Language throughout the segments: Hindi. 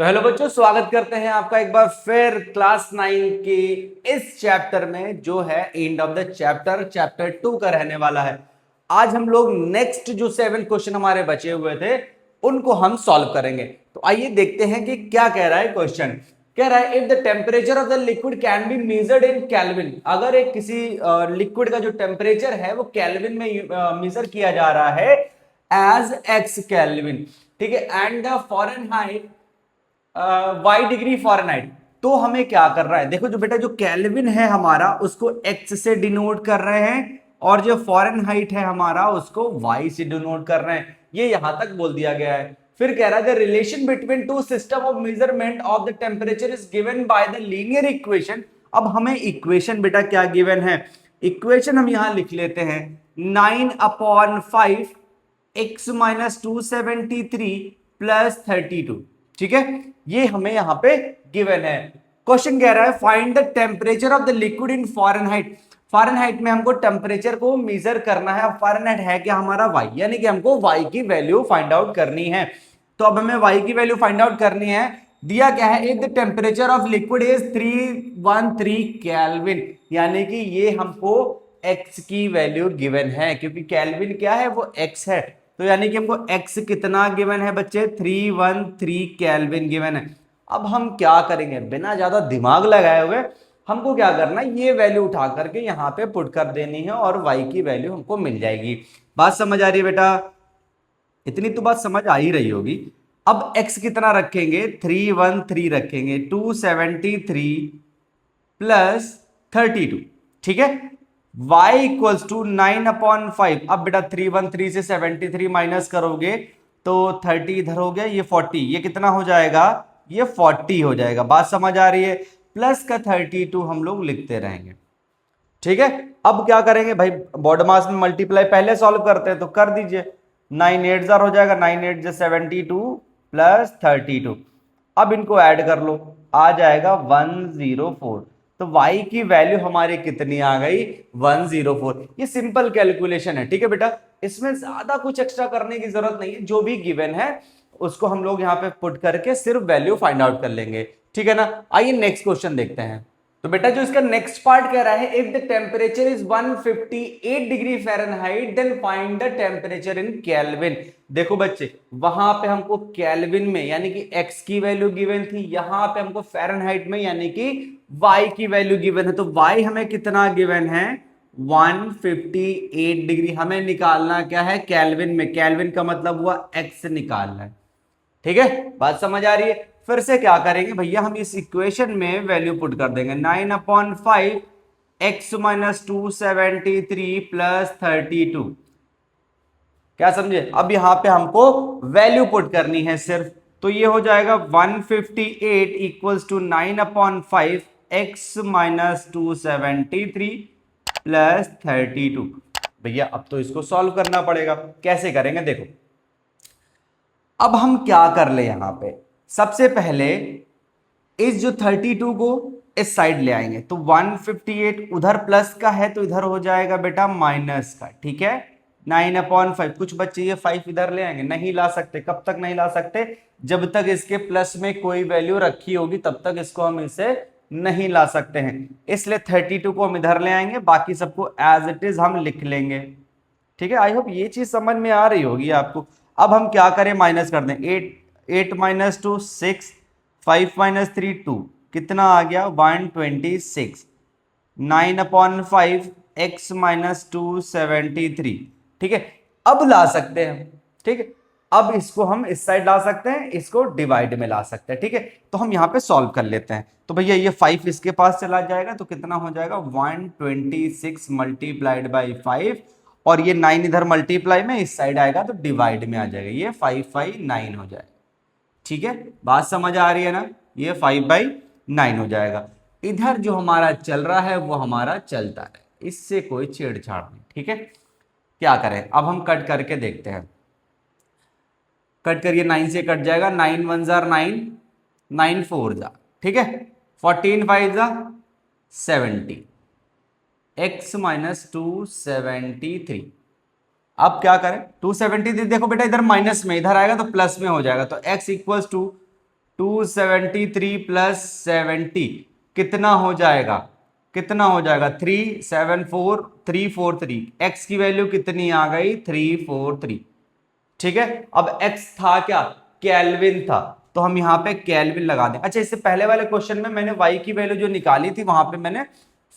तो हेलो बच्चों, स्वागत करते हैं आपका एक बार फिर क्लास 9 की इस चैप्टर में जो है एंड ऑफ द चैप्टर 2 का रहने वाला है। आज हम लोग नेक्स्ट जो 7 क्वेश्चन हमारे बचे हुए थे उनको हम सॉल्व करेंगे। तो आइए देखते हैं कि क्या कह रहा है क्वेश्चन। कह रहा है if the temperature of the liquid can be measured in kelvin. अगर एक किसी लिक्विड का जो टेम्परेचर है वो केल्विन में मेजर किया जा रहा है एज एक्स केल्विन, ठीक है, and the Fahrenheit y degree Fahrenheit. तो हमें क्या कर रहा है, देखो जो बेटा जो केल्विन है हमारा उसको एक्स से डिनोट कर रहे हैं और जो फॉरेनहाइट है हमारा उसको वाई से डिनोट कर रहे हैं। ये यहां तक बोल दिया गया है। फिर कह रहा है the relation between two system of measurement of the temperature is given by the linear equation. अब हमें इक्वेशन बेटा क्या गिवन है, इक्वेशन हम यहां लिख लेते हैं 9/5 x माइनस 273 प्लस 32, ठीक है। ये हमें यहां पे गिवन है। क्वेश्चन कह रहा है find the temperature of the liquid in Fahrenheit. Fahrenheit में हमको टेम्परेचर को मेजर करना है। अब फॉरेनहाइट है क्या हमारा वाई, यानी कि हमको वाई की वैल्यू फाइंड आउट करनी है। तो अब हमें वाई की वैल्यू फाइंड आउट करनी है। दिया क्या है, if the temperature of liquid is 313 kelvin, यानी कि ये हमको एक्स की वैल्यू गिवन है, क्योंकि केल्विन क्या है वो एक्स है। तो यानी कि हमको x कितना गिवन है बच्चे, 313 केल्विन गिवन है। अब हम क्या करेंगे, बिना ज्यादा दिमाग लगाए हुए हमको क्या करना है, ये वैल्यू उठा करके यहाँ पे पुट कर देनी है और y की वैल्यू हमको मिल जाएगी। बात समझ आ रही है बेटा, इतनी तो बात समझ आ ही रही होगी। अब x कितना रखेंगे, 313 रखेंगे, 273 प्लस 32, ठीक है। y equals to 9/5। अब बेटा 313 से 73 माइनस करोगे तो 30 इधर हो गया, ये 40, ये कितना हो जाएगा, ये 40 हो जाएगा। बात समझ आ रही है। प्लस का 32 हम लोग लिखते रहेंगे, ठीक है। अब क्या करेंगे भाई, बॉड मास में मल्टीप्लाई पहले सॉल्व करते हैं तो कर दीजिए। 9 8 जार हो जाएगा, 9 8 72 प्लस 32। अब इनको ऐड कर लो, आ जाएगा 104। तो y की वैल्यू हमारी कितनी आ गई, 104। ये सिंपल कैलकुलेशन है, ठीक है बेटा, इसमें ज्यादा कुछ एक्स्ट्रा करने की जरूरत नहीं है। जो भी गिवन है उसको हम लोग यहाँ पे पुट करके सिर्फ वैल्यू फाइंड आउट कर लेंगे, ठीक है ना। आइए नेक्स्ट क्वेश्चन देखते हैं। तो बेटा जो इसका नेक्स्ट पार्ट कह रहा है if the temperature is 158 degree Fahrenheit then find the temperature in kelvin. देखो बच्चे, वहां पे हमको केल्विन में यानी कि x की वैल्यू गिवन थी, यहां पे हमको फ़ारेनहाइट में यानी कि y की वैल्यू गिवन है। तो y हमें कितना गिवन है, 158 डिग्री। हमें निकालना क्या है, केल्विन में। केल्विन का मतलब हुआ x निकालना है, ठीक है। बात समझ आ रही है। फिर से क्या करेंगे भैया, हम इस इक्वेशन में वैल्यू पुट कर देंगे 9/5 x माइनस 273 प्लस 32। क्या समझे, अब यहां पे हमको वैल्यू पुट करनी है सिर्फ। तो ये हो जाएगा 158 equals to 9/5 x minus 273 plus 32। भैया अब तो इसको सॉल्व करना पड़ेगा। कैसे करेंगे देखो, अब हम क्या कर ले, यहां पे सबसे पहले इस जो 32 को इस साइड ले आएंगे तो 158 उधर प्लस का है तो इधर हो जाएगा बेटा माइनस का, ठीक है। 9/5, कुछ बच्चे ये 5 इधर ले आएंगे, नहीं ला सकते। कब तक नहीं ला सकते, जब तक इसके प्लस में कोई वैल्यू रखी होगी तब तक इसको हम इसे नहीं ला सकते हैं। इसलिए 32 को हम इधर ले आएंगे, बाकी सबको एज इट इज हम लिख लेंगे, ठीक है। आई होप ये चीज समझ में आ रही होगी आपको। अब हम क्या करें, माइनस कर दें। 8 माइनस 2 6, 5 माइनस 3 2, कितना आ गया 126। 9/5 x माइनस 273, ठीक है। अब ला सकते हैं, ठीक है। अब इसको हम इस साइड ला सकते हैं, इसको डिवाइड में ला सकते हैं, ठीक है। तो हम यहां पे सॉल्व कर लेते हैं। तो भैया ये 5 इसके पास चला जाएगा तो कितना हो जाएगा 126 मल्टीप्लाइड बाई 5, और ये 9 इधर मल्टीप्लाई में इस साइड आएगा तो डिवाइड में आ जाएगा, ये 5/9 हो जाएगा, ठीक है। बात समझ आ रही है ना, ये 5/9 हो जाएगा। इधर जो हमारा चल रहा है वो हमारा चलता है, इससे कोई छेड़छाड़ नहीं, ठीक है। क्या करें, अब हम कट करके देखते हैं। कट करिए, 9 से कट जाएगा, 9 1 जार 9, 9 4 जा, ठीक है। 14 5 जा 70, x माइनस 273। अब क्या करें, 273 देखो बेटा इधर माइनस में, इधर आएगा तो प्लस में हो जाएगा। तो x इक्वल्स टू 273 प्लस 70 कितना हो जाएगा, कितना हो जाएगा 374343। x की वैल्यू कितनी आ गई 343। ठीक है, अब x था क्या, केल्विन था, तो हम यहां पे केल्विन लगा दें। अच्छा, इससे पहले वाले क्वेश्चन में मैंने y की वैल्यू जो निकाली थी वहां पे मैंने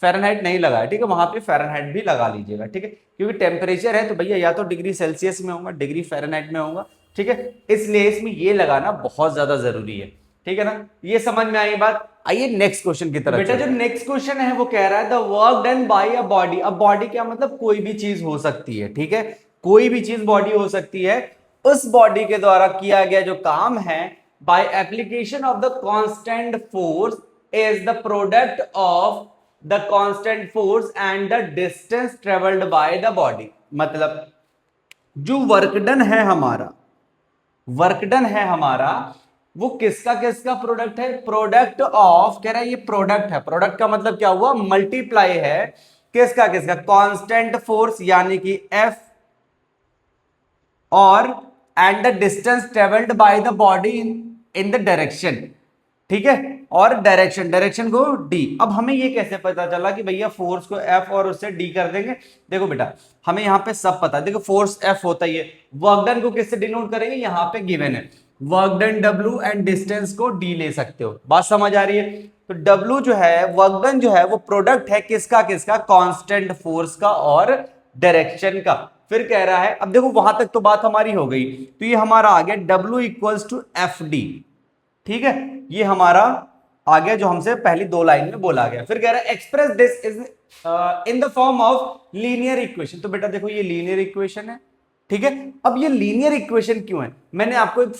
फ़ारेनहाइट नहीं लगाया, ठीक है, वहां पे फ़ारेनहाइट भी लगा लीजिएगा, ठीक है, क्योंकि टेम्परेचर है तो भैया या तो डिग्री सेल्सियस में होगा, डिग्री फ़ारेनहाइट में होगा, ठीक है, इसलिए इसमें ये लगाना बहुत ज्यादा जरूरी है, ठीक है ना, ये समझ में आई बात। आइए नेक्स्ट क्वेश्चन की तरफ। बेटा जो नेक्स्ट क्वेश्चन है वो कह रहा है the work done by a body. अब बॉडी क्या मतलब, कोई भी चीज हो सकती है, ठीक है, कोई भी चीज बॉडी हो सकती है, उस बॉडी के द्वारा किया गया जो काम है by application of the constant force is the product of the constant force and the distance travelled by the body. मतलब जो वर्क डन है हमारा, वर्क डन है हमारा, वो किसका किसका प्रोडक्ट है, प्रोडक्ट ऑफ, कह रहा है ये प्रोडक्ट है, प्रोडक्ट का मतलब क्या हुआ, मल्टीप्लाई है किसका किसका, कांस्टेंट फोर्स यानी कि F और and the distance travelled by the body in the direction, ठीक है, और डायरेक्शन, डायरेक्शन को d। अब हमें ये कैसे पता चला कि भैया फोर्स को F और उससे d कर देंगे, देखो बेटा हमें यहां पे सब पता है, देखो फोर्स F होता ही है, वर्क डन को किससे डिनोट करेंगे, यहां पे गिवन है work done W and distance को d ले सकते हो, बात समझ आ रही है। तो W जो है, वर्क डन जो है वो प्रोडक्ट है किसका किसका, कांस्टेंट फोर्स का और डायरेक्शन का। फिर कह रहा है, अब देखो वहां तक तो बात हमारी हो गई, तो ये हमारा आ गया W इक्वल्स टू FD, ठीक है, ये हमारा आ गया जो हमसे पहली दो लाइन में बोला गया। फिर कह रहा है express this is in the form of linear equation. तो बेटा देखो ये लीनियर इक्वेशन है, ठीक है, अब ये लीनियर इक्वेशन क्यों है, मैंने आपको एक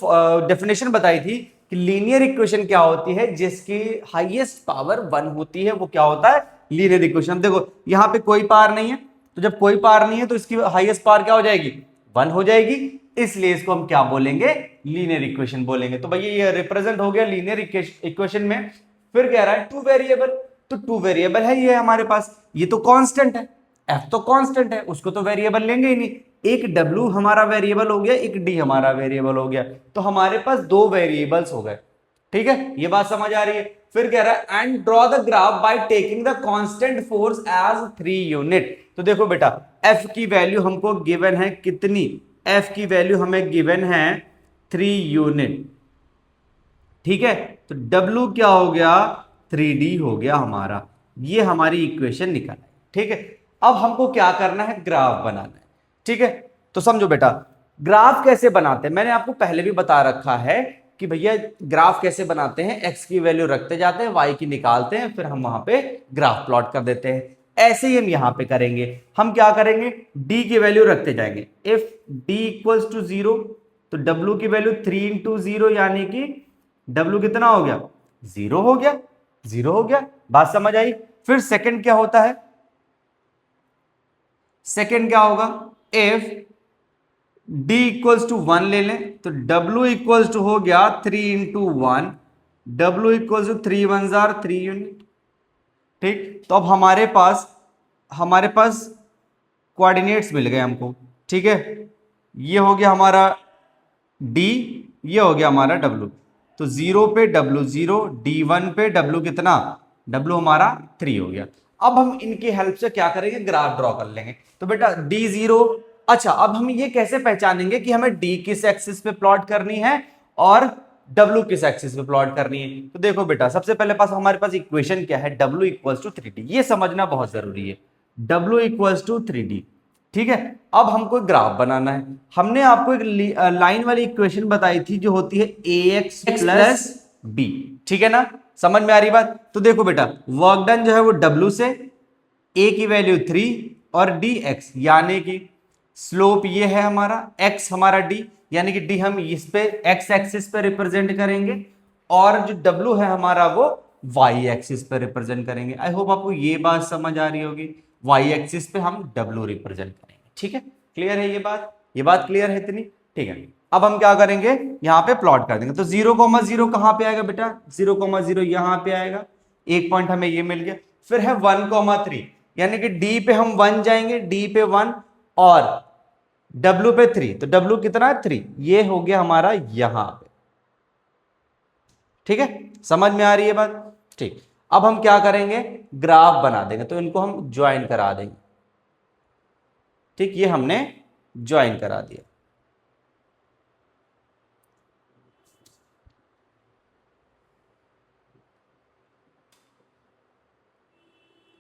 डेफिनेशन बताई थी कि लीनियर इक्वेशन क्या होती है, जिसकी हाईएस्ट पावर 1 होती है, वो क्या होता है, लीनियर इक्वेशन। देखो यहां पे कोई पावर नहीं है, तो जब कोई पावर नहीं है तो इसकी हाईएस्ट पावर क्या हो जाएगी, 1 हो जाएगी, इसलिए इसको हम क्या बोलेंगे, लीनियर इक्वेशन बोलेंगे। तो भैया ये रिप्रेजेंट हो गया लीनियर इक्वेशन में। फिर कह रहा है टू वेरिएबल, तो टू वेरिएबल है ये हमारे पास, ये तो कांस्टेंट है, f तो कांस्टेंट है, उसको तो वेरिएबल लेंगे ही नहीं, एक w हमारा वेरिएबल हो गया, एक d हमारा वेरिएबल हो गया, तो हमारे पास दो वेरिएबल्स हो गए, ठीक है, ये बात समझ आ रही है। फिर कह रहा है and draw the graph by taking the constant force as 3 unit. तो देखो बेटा f की वैल्यू हमको गिवन है कितनी, f की वैल्यू हमें गिवन है 3 यूनिट, ठीक है, तो W क्या हो गया 3D हो गया हमारा, ये हमारी इक्वेशन निकल आई, ठीक है। अब हमको क्या करना है, ग्राफ बनाना है, ठीक है। तो समझो बेटा ग्राफ कैसे बनाते हैं, मैंने आपको पहले भी बता रखा है कि भैया ग्राफ कैसे बनाते हैं, x की वैल्यू रखते जाते हैं, y की निकालते हैं, फिर हम वहां पे ग्राफ प्लॉट कर देते हैं। ऐसे ही हम यहां पे करेंगे, हम क्या करेंगे, d की वैल्यू रखते जाएंगे, इफ d इक्वल्स टू 0 तो w की वैल्यू 3 इंटू 0 यानी कि W कितना हो गया, 0 हो गया, 0 हो गया, बात समझ आई। फिर सेकंड क्या होता है, सेकंड क्या होगा, इफ d इक्वल्स टू 1 ले लें तो W इक्वल्स टू हो गया 3 इंटू 1, W इक्वल्स टू 3 1 जार 3 यूनिट, ठीक। तो अब हमारे पास कोऑर्डिनेट्स मिल गए हमको, ठीक है, ये हो गया हमारा d, ये हो गया हमारा W, तो 0 पे W 0, D1 पे W कितना, W हमारा 3 हो गया। अब हम इनकी हेल्प से क्या करेंगे, ग्राफ ड्रॉ कर लेंगे। तो बेटा D0, अच्छा अब हम ये कैसे पहचानेंगे कि हमें D किस एक्सिस पे प्लॉट करनी है और W किस एक्सिस पे प्लॉट करनी है। तो देखो बेटा सबसे पहले हमारे पास इक्वेशन क्या है, W इक्वल्स टू 3D, ये समझना बहुत जरूरी है, W इक्वल्स टू 3D, ठीक है। अब हमको एक ग्राफ बनाना है, हमने आपको एक लाइन वाली इक्वेशन बताई थी जो होती है ax प्लस b, ठीक है ना, समझ में आ रही बात। तो देखो बेटा वर्क डन जो है वो W से, a की वैल्यू 3 और dx, यानी कि स्लोप ये है हमारा, x हमारा d, यानी कि d हम इस पे x एक्सिस पे रिप्रेजेंट करेंगे और जो W है हमारा वो y एक्सिस पे रिप्रेजेंट करेंगे। आई होप आपको ये बात समझ आ रही होगी, y एक्सिस पे हम W रिप्रेजेंट करेंगे, ठीक है, क्लियर है ये बात क्लियर है इतनी, ठीक है। अब हम क्या करेंगे, यहां पे प्लॉट कर देंगे। तो 0,0 कहां पे आएगा बेटा, 0,0 यहां पे आएगा, एक पॉइंट हमें ये मिल गया। फिर है 1,3, यानी कि D पे हम 1 जाएंगे, D पे 1 और W पे 3, तो W कितना है 3, ये हो गया हमारा यहां पे, ठीक है, समझ में आ रही है बात? ठीक, अब हम क्या करेंगे, ग्राफ बना देंगे, तो इनको हम ज्वाइन करा देंगे। ठीक, ये हमने ज्वाइन करा दिया।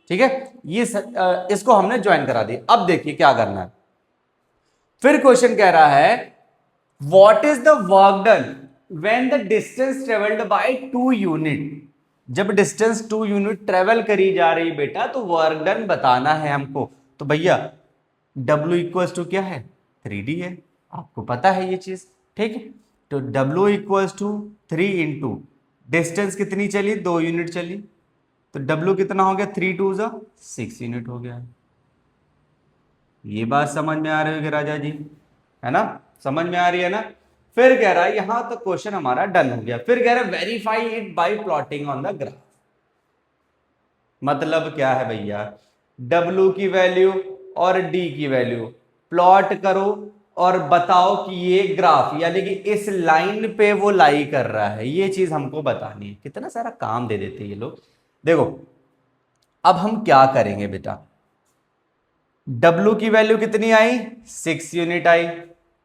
ठीक है, ये इसको हमने ज्वाइन करा दिया। अब देखिए क्या करना है, फिर क्वेश्चन कह रहा है what is the work done when the distance travelled by 2 unit. जब डिस्टेंस 2 यूनिट ट्रेवल करी जा रही बेटा, तो वर्क डन बताना है हमको। तो भैया W इक्वल्स टू क्या है, 3D है, आपको पता है ये चीज। ठीक है, तो W equals to 3 into distance कितनी चली, 2 यूनिट चली, तो W कितना हो गया, 3 2 जा 6 यूनिट हो गया। ये बात समझ में आ रही होगी राजा जी, है ना, समझ में आ रही है ना। फिर कह रहा है यहां तक क्वेश्चन हमारा डन हो गया। फिर कह रहा है verify it by plotting on the graph. मतलब क्या है भैया, W की वैल्यू और D की वैल्यू प्लॉट करो और बताओ कि ये ग्राफ यानी कि इस लाइन पे वो लाई कर रहा है, ये चीज हमको बतानी है। कितना सारा काम दे देते ये लोग। देखो अब हम क्या करेंगे बेटा, W की वैल्यू कितनी आई, 6 यूनिट आई।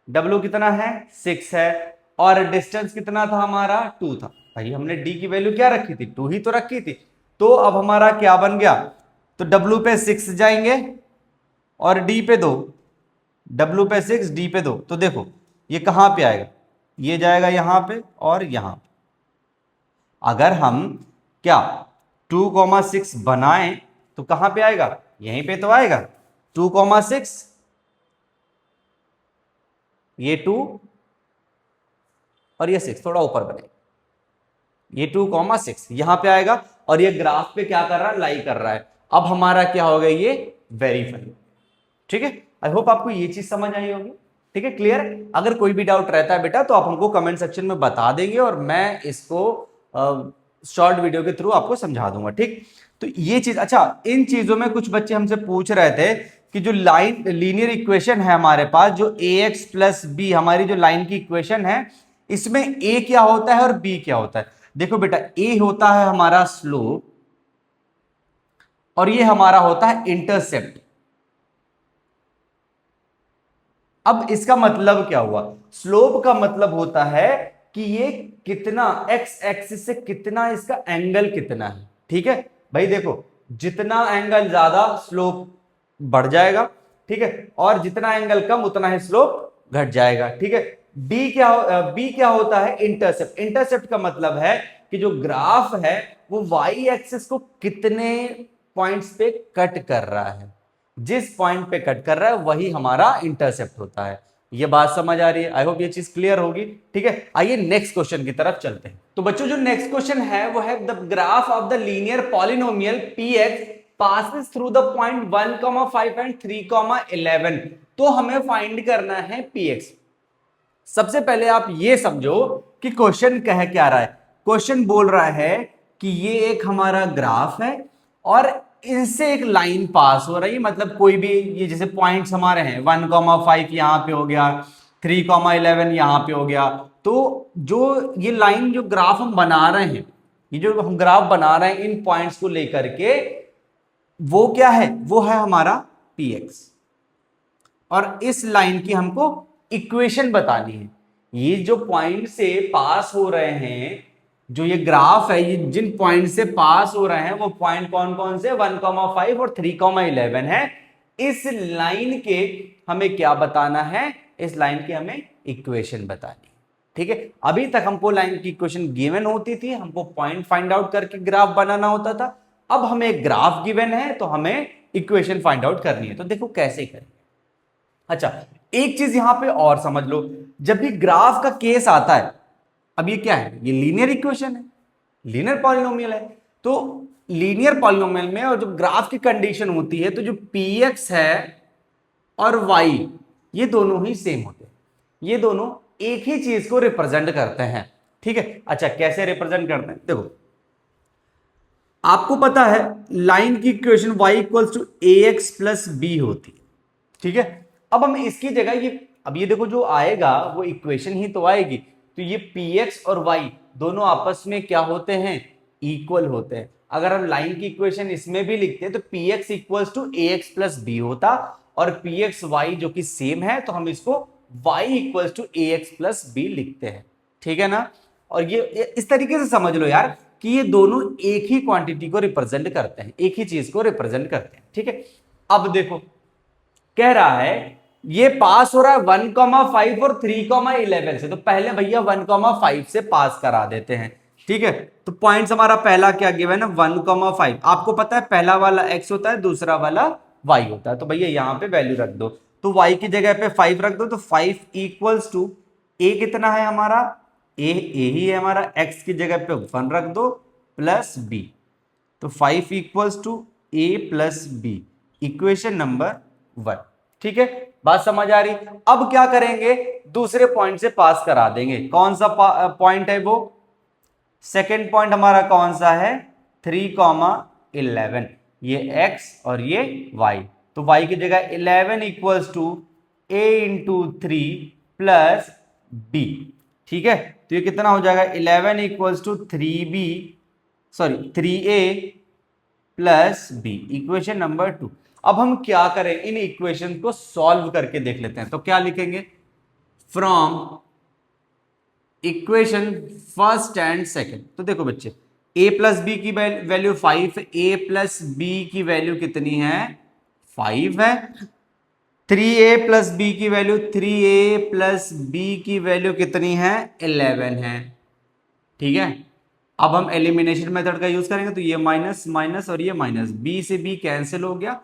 W कितना है, 6 है, और डिस्टेंस कितना था हमारा, 2 था। भाई हमने D की वैल्यू क्या रखी थी, 2 ही तो रखी थी। तो अब हमारा क्या बन गया, तो W पे 6 जाएंगे और D पे 2, W पे 6 D पे 2। तो देखो ये कहां पे आएगा, ये जाएगा यहां पे और यहां पे। अगर हम क्या 2,6 बनाएं तो कहां पे आएगा, यहीं पे तो आएगा। 2,6 ये 2 और ये 6 थोड़ा ऊपर बने, ये 2,6 यहां पे आएगा और ये ग्राफ पे क्या कर रहा है, लाई कर रहा है। अब हमारा क्या हो गया, ये वेरीफाई। ठीक है, आई होप आपको ये चीज समझ आई होगी। ठीक है, क्लियर। अगर कोई भी डाउट रहता है बेटा तो आप हमको कमेंट सेक्शन में बता देंगे और मैं इसको शॉर्ट वीडियो के थ्रू आपको समझा दूंगा। ठीक, तो ये चीज, अच्छा इन चीजों में कुछ बच्चे हमसे पूछ रहे थे कि जो लाइन लीनियर इक्वेशन है हमारे पास, जो ax प्लस बी हमारी जो लाइन की इक्वेशन है, इसमें a क्या होता है और b क्या होता है। देखो बेटा a होता है हमारा स्लोप और ये हमारा होता है इंटरसेप्ट। अब इसका मतलब क्या हुआ, स्लोप का मतलब होता है कि ये कितना एक्स एक्सिस से कितना इसका एंगल कितना है। ठीक है भाई, देखो जितना एंगल ज्यादा स्लोप बढ़ जाएगा, ठीक है, और जितना एंगल कम उतना ही स्लोप घट जाएगा। ठीक है, बी क्या होता है, इंटरसेप्ट। इंटरसेप्ट का मतलब है कि जो ग्राफ है वो वाई एक्सिस को कितने पॉइंट्स पे कट कर रहा है, जिस पॉइंट पे कट कर रहा है वही हमारा इंटरसेप्ट होता है। ये बात समझ आ रही है, आई होप ये चीज क्लियर होगी। ठीक है, आइए नेक्स्ट क्वेश्चन की तरफ चलते हैं। तो बच्चों जो नेक्स्ट क्वेश्चन है वो है the graph of the linear polynomial px passes through the point 1,5 and 3,11। तो हमें फाइंड करना है px। सबसे पहले आप ये समझो कि क्वेश्चन कह क्या रहा है। क्वेश्चन बोल रहा है कि ये एक हमारा ग्राफ है और इनसे एक लाइन पास हो रही है, मतलब कोई भी ये जैसे पॉइंट्स हमारे हैं 1,5 यहां पे हो गया, 3,11 यहां पे हो गया। तो जो ये लाइन जो ग्राफ हम बना रहे हैं, ये जो हम ग्राफ बना रहे हैं इन पॉइंट्स को लेकर के, वो क्या है, वो है हमारा px। और इस लाइन की हमको इक्वेशन बतानी है। ये जो पॉइंट से पास हो रहे हैं, जो ये ग्राफ है, ये जिन पॉइंट से पास हो रहे हैं वो पॉइंट कौन कौन से, 1,5 और 3,11 है। इस लाइन के हमें क्या बताना है, इस लाइन की हमें इक्वेशन बतानी है। ठीक है, अभी तक हमको लाइन की इक्वेशन गिवन होती थी, हमको पॉइंट फाइंड आउट करके ग्राफ बनाना होता था। अब हमें ग्राफ गिवन है तो हमें इक्वेशन फाइंड आउट करनी है। तो देखो कैसे करें। अच्छा, एक चीज यहां पे और समझ लो, जब भी ग्राफ का केस आता है, अब ये क्या है, ये लीनियर इक्वेशन है, लीनियर पॉलिनोमियल है। तो लीनियर पॉलिनोमियल में और जो ग्राफ की कंडीशन होती है, तो जो px है और y ये दोनों ही सेम होते हैं, ये दोनों एक ही चीज को रिप्रेजेंट करते हैं। ठीक है, अच्छा कैसे रिप्रेजेंट करते हैं, देखो आपको पता है लाइन की equation y equals to ax plus b होती है। ठीक है, अब हम इसकी जगह ये, अब ये देखो जो आएगा वो इक्वेशन ही तो आएगी। तो ये px और y दोनों आपस में क्या होते हैं, इक्वल होते हैं। अगर हम लाइन की इक्वेशन इसमें भी लिखते हैं तो px equals to ax plus b होता, और px y जो कि सेम है तो हम इसको y equals to ax plus b लिखते हैं, ठीक है ना। और ये इस तरीके से समझ लो यार कि ये दोनों एक ही क्वांटिटी को रिप्रेजेंट करते हैं, एक ही चीज को रिप्रेजेंट करते हैं, ठीक है। अब देखो कह रहा है ये पास हो रहा है 1,5 और 3,11 से, तो पहले भैया 1,5 से पास करा देते हैं, ठीक है। तो पॉइंट्स हमारा पहला क्या गिवन है 1,5, आपको पता है पहला वाला x होता है, दूसरा वाला y होता है, तो भैया यहां पे वैल्यू रख दो, तो y की जगह पे 5 रख दो, तो 5 इक्वल्स टू a कितना है हमारा, a ही है हमारा, x की जगह पे 1 रख दो प्लस b, तो 5 equals to a plus b, equation number 1, ठीक है। बात समझ आ रही। अब क्या करेंगे, दूसरे पॉइंट से पास करा देंगे, कौन सा पॉइंट है वो, सेकेंड पॉइंट हमारा कौन सा है 3,11, ये x और ये y, तो y की जगह 11 equals to a into 3 plus b, ठीक है। तो ये कितना हो जाएगा 11 equals to 3b, sorry 3a plus b, equation number 2। अब हम क्या करें, इन इक्वेशन को सॉल्व करके देख लेते हैं, तो क्या लिखेंगे, from equation first and second. तो देखो बच्चे a प्लस बी की वैल्यू 5, a प्लस बी की वैल्यू कितनी है 5 है, 3a प्लस बी की वैल्यू 3a प्लस बी की वैल्यू कितनी है 11 है, ठीक है। अब हम एलिमिनेशन मेथड का यूज करेंगे, तो ये माइनस माइनस और ये माइनस, b से b कैंसिल हो गया,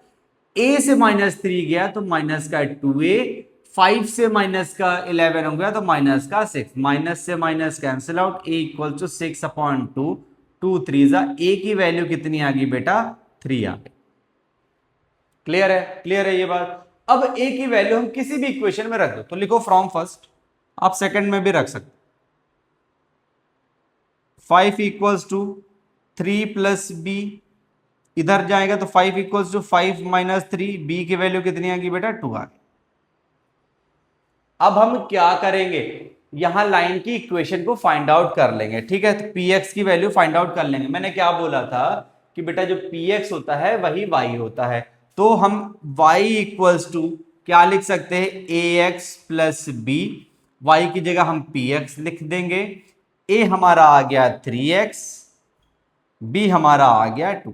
a से -3 गया तो माइनस का 2a, 5 से माइनस का 11 हो गया तो माइनस का 6, माइनस से minus cancel out, a equal to 6/2, 2 3 जा, a की वैल्यू कितनी आ गई बेटा 3 आ गई। क्लियर है, क्लियर है ये बात। अब a की वैल्यू हम किसी भी इक्वेशन में रख दो, तो लिखो फ्रॉम फर्स्ट, आप सेकंड में भी रख सकते, 5 इक्वल्स टू 3 प्लस बी, इधर जाएगा तो 5 इक्वल्स टू 5 माइनस 3, बी की वैल्यू कितनी आ गई बेटा 2 आ गई। अब हम क्या करेंगे, यहां लाइन की इक्वेशन को फाइंड आउट कर लेंगे, ठीक है। तो px की वैल्यू फाइंड आउट कर लेंगे। मैंने क्या बोला था कि बेटा जो px होता है वही y होता है, तो हम y इक्वल्स टू क्या लिख सकते हैं ax प्लस बी, y की जगह हम px लिख देंगे, a हमारा आ गया 3x, b हमारा आ गया 2,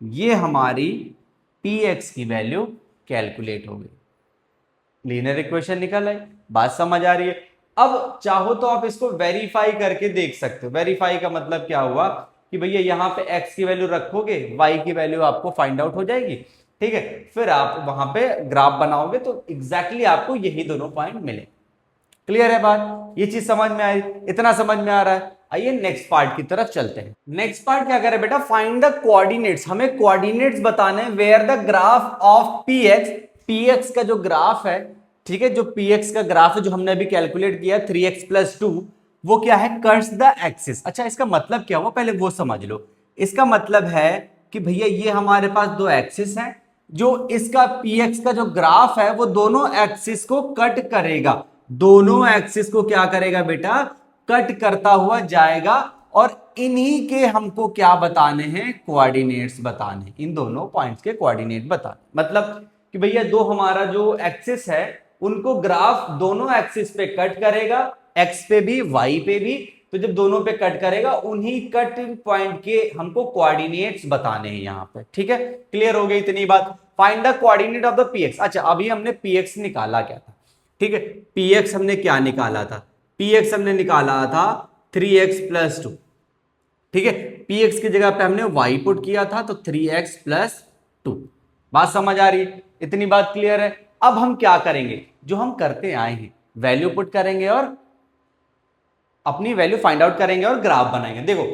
ये हमारी px की वैल्यू कैलकुलेट हो गई, लीनियर इक्वेशन निकल आई। बात समझ आ रही है। अब चाहो तो आप इसको वेरीफाई करके देख सकते हो। वेरीफाई का मतलब क्या हुआ कि भैया यहां पे x की वैल्यू रखोगे, y की वैल्यू आपको फाइंड आउट हो जाएगी, ठीक है। फिर आप वहां पे ग्राफ बनाओगे तो एग्जैक्टली आपको यही दोनों पॉइंट मिले। क्लियर है बात, ये चीज समझ में आई, इतना समझ में आ रहा है। आइए नेक्स्ट पार्ट की तरफ चलते हैं। नेक्स्ट पार्ट क्या करे बेटा, फाइंड द कोऑर्डिनेट्स, हमें कोऑर्डिनेट्स बताने where the graph of px का जो ग्राफ है, ठीक है, जो px का ग्राफ है जो हमने अभी कैलकुलेट किया 3x प्लस 2, वो क्या है कट्स द एक्सिस। अच्छा इसका मतलब क्या हुआ पहले वो समझ लो। इसका मतलब है कि भैया ये हमारे पास दो एक्सिस हैं, जो इसका px का जो ग्राफ है वो दोनों एक्सिस को कट करेगा, दोनों एक्सिस को क्या करेगा बेटा कट करता हुआ जाएगा, और इन्हीं के हमको क्या बताने हैं कोऑर्डिनेट्स बताने, इन दोनों पॉइंट्स के कोऑर्डिनेट बताने। मतलब कि भैया दो हमारा जो एक्सिस है उनको ग्राफ दोनों एक्सिस पे कट करेगा, एक्स पे भी वाई पे भी, तो जब दोनों पे कट करेगा उन्हीं कटिंग पॉइंट के हमको कोऑर्डिनेट्स बताने हैं यहां पे, ठीक है। क्लियर हो गई इतनी बात। Find the coordinate of the px। अच्छा अभी हमने px निकाला क्या था, ठीक है, px हमने क्या निकाला था, px हमने निकाला था 3x प्लस 2, ठीक है। px की जगह पे हमने y पुट किया था तो 3x प्लस 2। बात समझ आ रही, इतनी बात क्लियर है। अब हम क्या करेंगे, जो हम करते आए हैं वैल्यू पुट करेंगे और अपनी वैल्यू फाइंड आउट करेंगे और ग्राफ बनाएंगे। देखो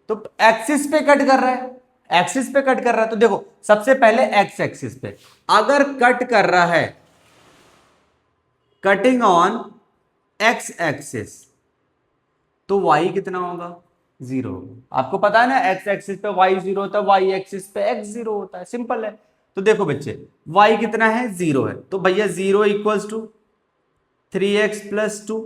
तो एक्सिस पे कट कर रहा है, एक्सिस पे कट कर रहा है, तो देखो सबसे पहले एक्स एक्सिस पे अगर कट कर रहा है, कटिंग ऑन एक्स एक्सिस, तो y कितना होगा 0 होगा। आपको पता है ना एक्स एक्सिस पे y 0 होता है, y एक्सिस पे x 0 होता है, सिंपल है। तो देखो बच्चे y कितना है 0 है, तो भैया 0 इक्वल्स टू 3x प्लस 2,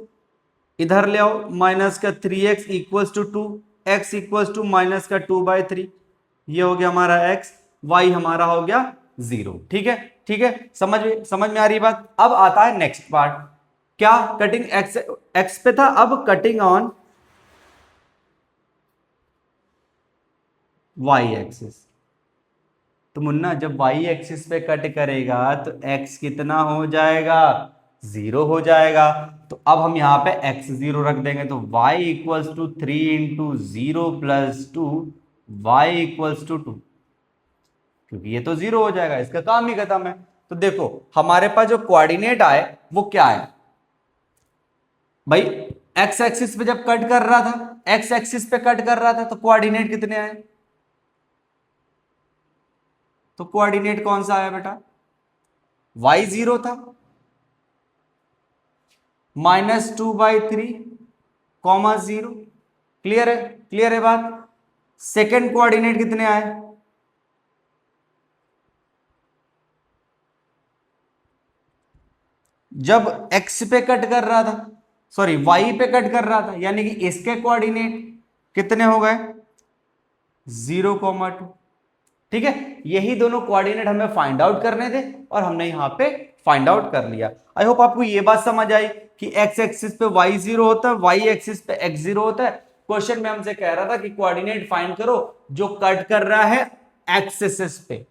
इधर ले आओ, माइनस का 3x equals to 2, x equals to minus का 2/3, ये हो गया हमारा x, y हमारा हो गया 0। ठीक है, ठीक है, समझ में आ रही बात। अब आता है नेक्स्ट पार्ट, क्या, कटिंग x पे था, अब कटिंग ऑन y एक्सिस। तो मुन्ना जब y एक्सिस पे कट करेगा तो x कितना हो जाएगा, 0 हो जाएगा। तो अब हम यहां पे x 0 रख देंगे, तो y equals to 3 into 0 plus 2, y equals to 2, क्योंकि ये तो 0 हो जाएगा, इसका काम ही खत्म है। तो देखो हमारे पास जो कोऑर्डिनेट आए वो क्या है भाई, x एक्सिस पे जब कट कर रहा था, x एक्सिस पे कट कर रहा था तो कोऑर्डिनेट कितने आए, तो कोऑर्डिनेट कौन सा आया बेटा, y 0 था, -2/3, -0। क्लियर है, क्लियर है बात। सेकेंड कोऑर्डिनेट कितने आए, जब x पे कट कर रहा था, सॉरी y पे कट कर रहा था, यानी कि इसके कोऑर्डिनेट कितने हो गए, 0,2। ठीक है, यही दोनों कोऑर्डिनेट हमें फाइंड आउट करने थे और हमने यहां पे फाइंड आउट कर लिया। आई होप आपको ये बात समझ आई कि x एक्सिस पे y 0 होता है, y एक्सिस पे x 0 होता है। क्वेश्चन में हमसे कह रहा था कि कोऑर्डिनेट फाइंड करो जो कट कर रहा है एक्सिस पे,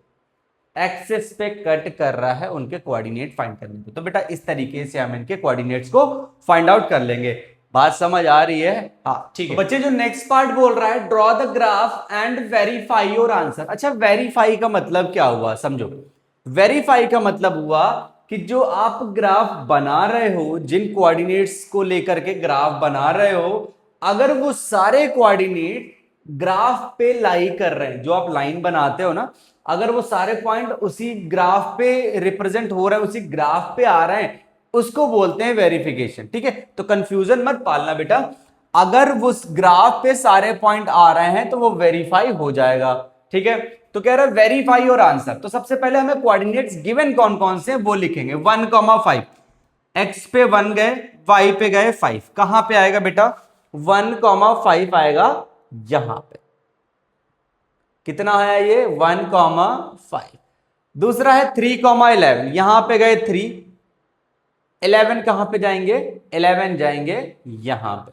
एक्सिस पे कट कर रहा है, उनके कोऑर्डिनेट फाइंड करने थे। तो बेटा इस तरीके से हम इनके कोऑर्डिनेट्स को फाइंड आउट कर लेंगे। बात समझ आ रही है, हाँ ठीक है। तो बच्चे जो नेक्स्ट पार्ट बोल रहा है, draw the graph and verify your answer. अच्छा, वेरीफाई का मतलब क्या हुआ समझो। वेरीफाई का मतलब हुआ कि जो आप ग्राफ बना रहे हो, जिन कोऑर्डिनेट्स को लेकर के ग्राफ बना रहे हो, अगर वो सारे कोऑर्डिनेट ग्राफ पे लाई कर रहे हैं, जो आप लाइन बनाते हो ना, अगर वो सारे पॉइंट उसी ग्राफ पे रिप्रेजेंट हो रहे हैं, उसी ग्राफ पे आ रहे हैं, उसको बोलते हैं वेरिफिकेशन। ठीक है, तो कंफ्यूजन मत पालना बेटा, अगर वो ग्राफ पे सारे पॉइंट आ रहे हैं तो वो वेरीफाई हो जाएगा। ठीक है, तो कह रहा है वेरीफाई योर आंसर। तो सबसे पहले हमें कोऑर्डिनेट्स गिवन कौन कौन से वो लिखेंगे, 1,5, x पे 1 गए, y पे गए 5, कहां पे आएगा बेटा, 1,5 आएगा यहां पे। कितना है ये, 1,5। दूसरा है 3,11, यहां पे गए 3, 11 कहां पे जाएंगे, 11 जाएंगे यहां पे।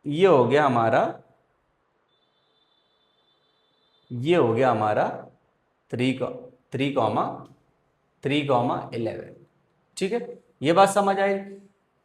ये हो गया हमारा, ये हो गया हमारा 3,11। ठीक है, ये बात समझ आई।